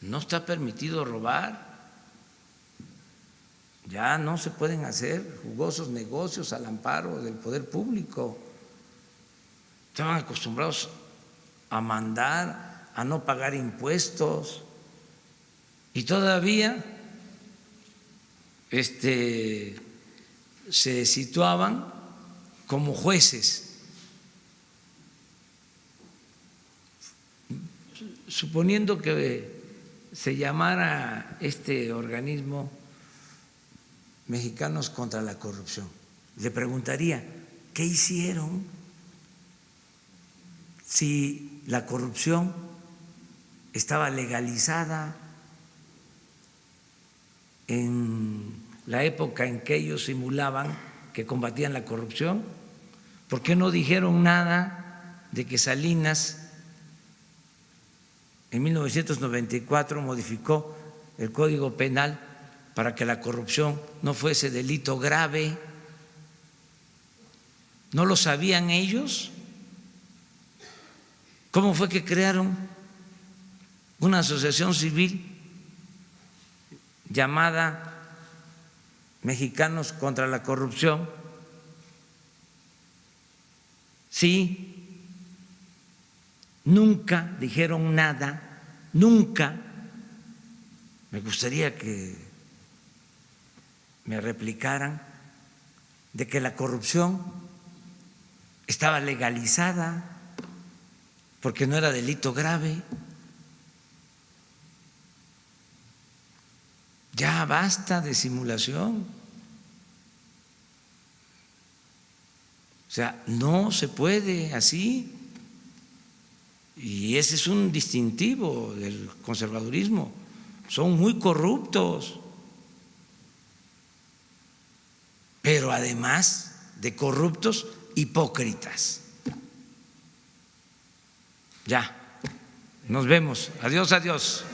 no está permitido robar, ya no se pueden hacer jugosos negocios al amparo del poder público. Estaban acostumbrados a mandar, a no pagar impuestos y todavía se situaban como jueces. Suponiendo que se llamara este organismo Mexicanos contra la Corrupción, le preguntaría, ¿qué hicieron si la corrupción estaba legalizada en la época en que ellos simulaban que combatían la corrupción? ¿Por qué no dijeron nada de que Salinas en 1994 modificó el Código Penal para que la corrupción no fuese delito grave? ¿No lo sabían ellos? ¿Cómo fue que crearon una asociación civil llamada Mexicanos contra la Corrupción? Sí. Nunca dijeron nada, nunca. Me gustaría que me replicaran de que la corrupción estaba legalizada porque no era delito grave. Ya basta de simulación. O sea, no se puede así. Y ese es un distintivo del conservadurismo. Son muy corruptos, pero además de corruptos, hipócritas. Ya, nos vemos. Adiós, adiós.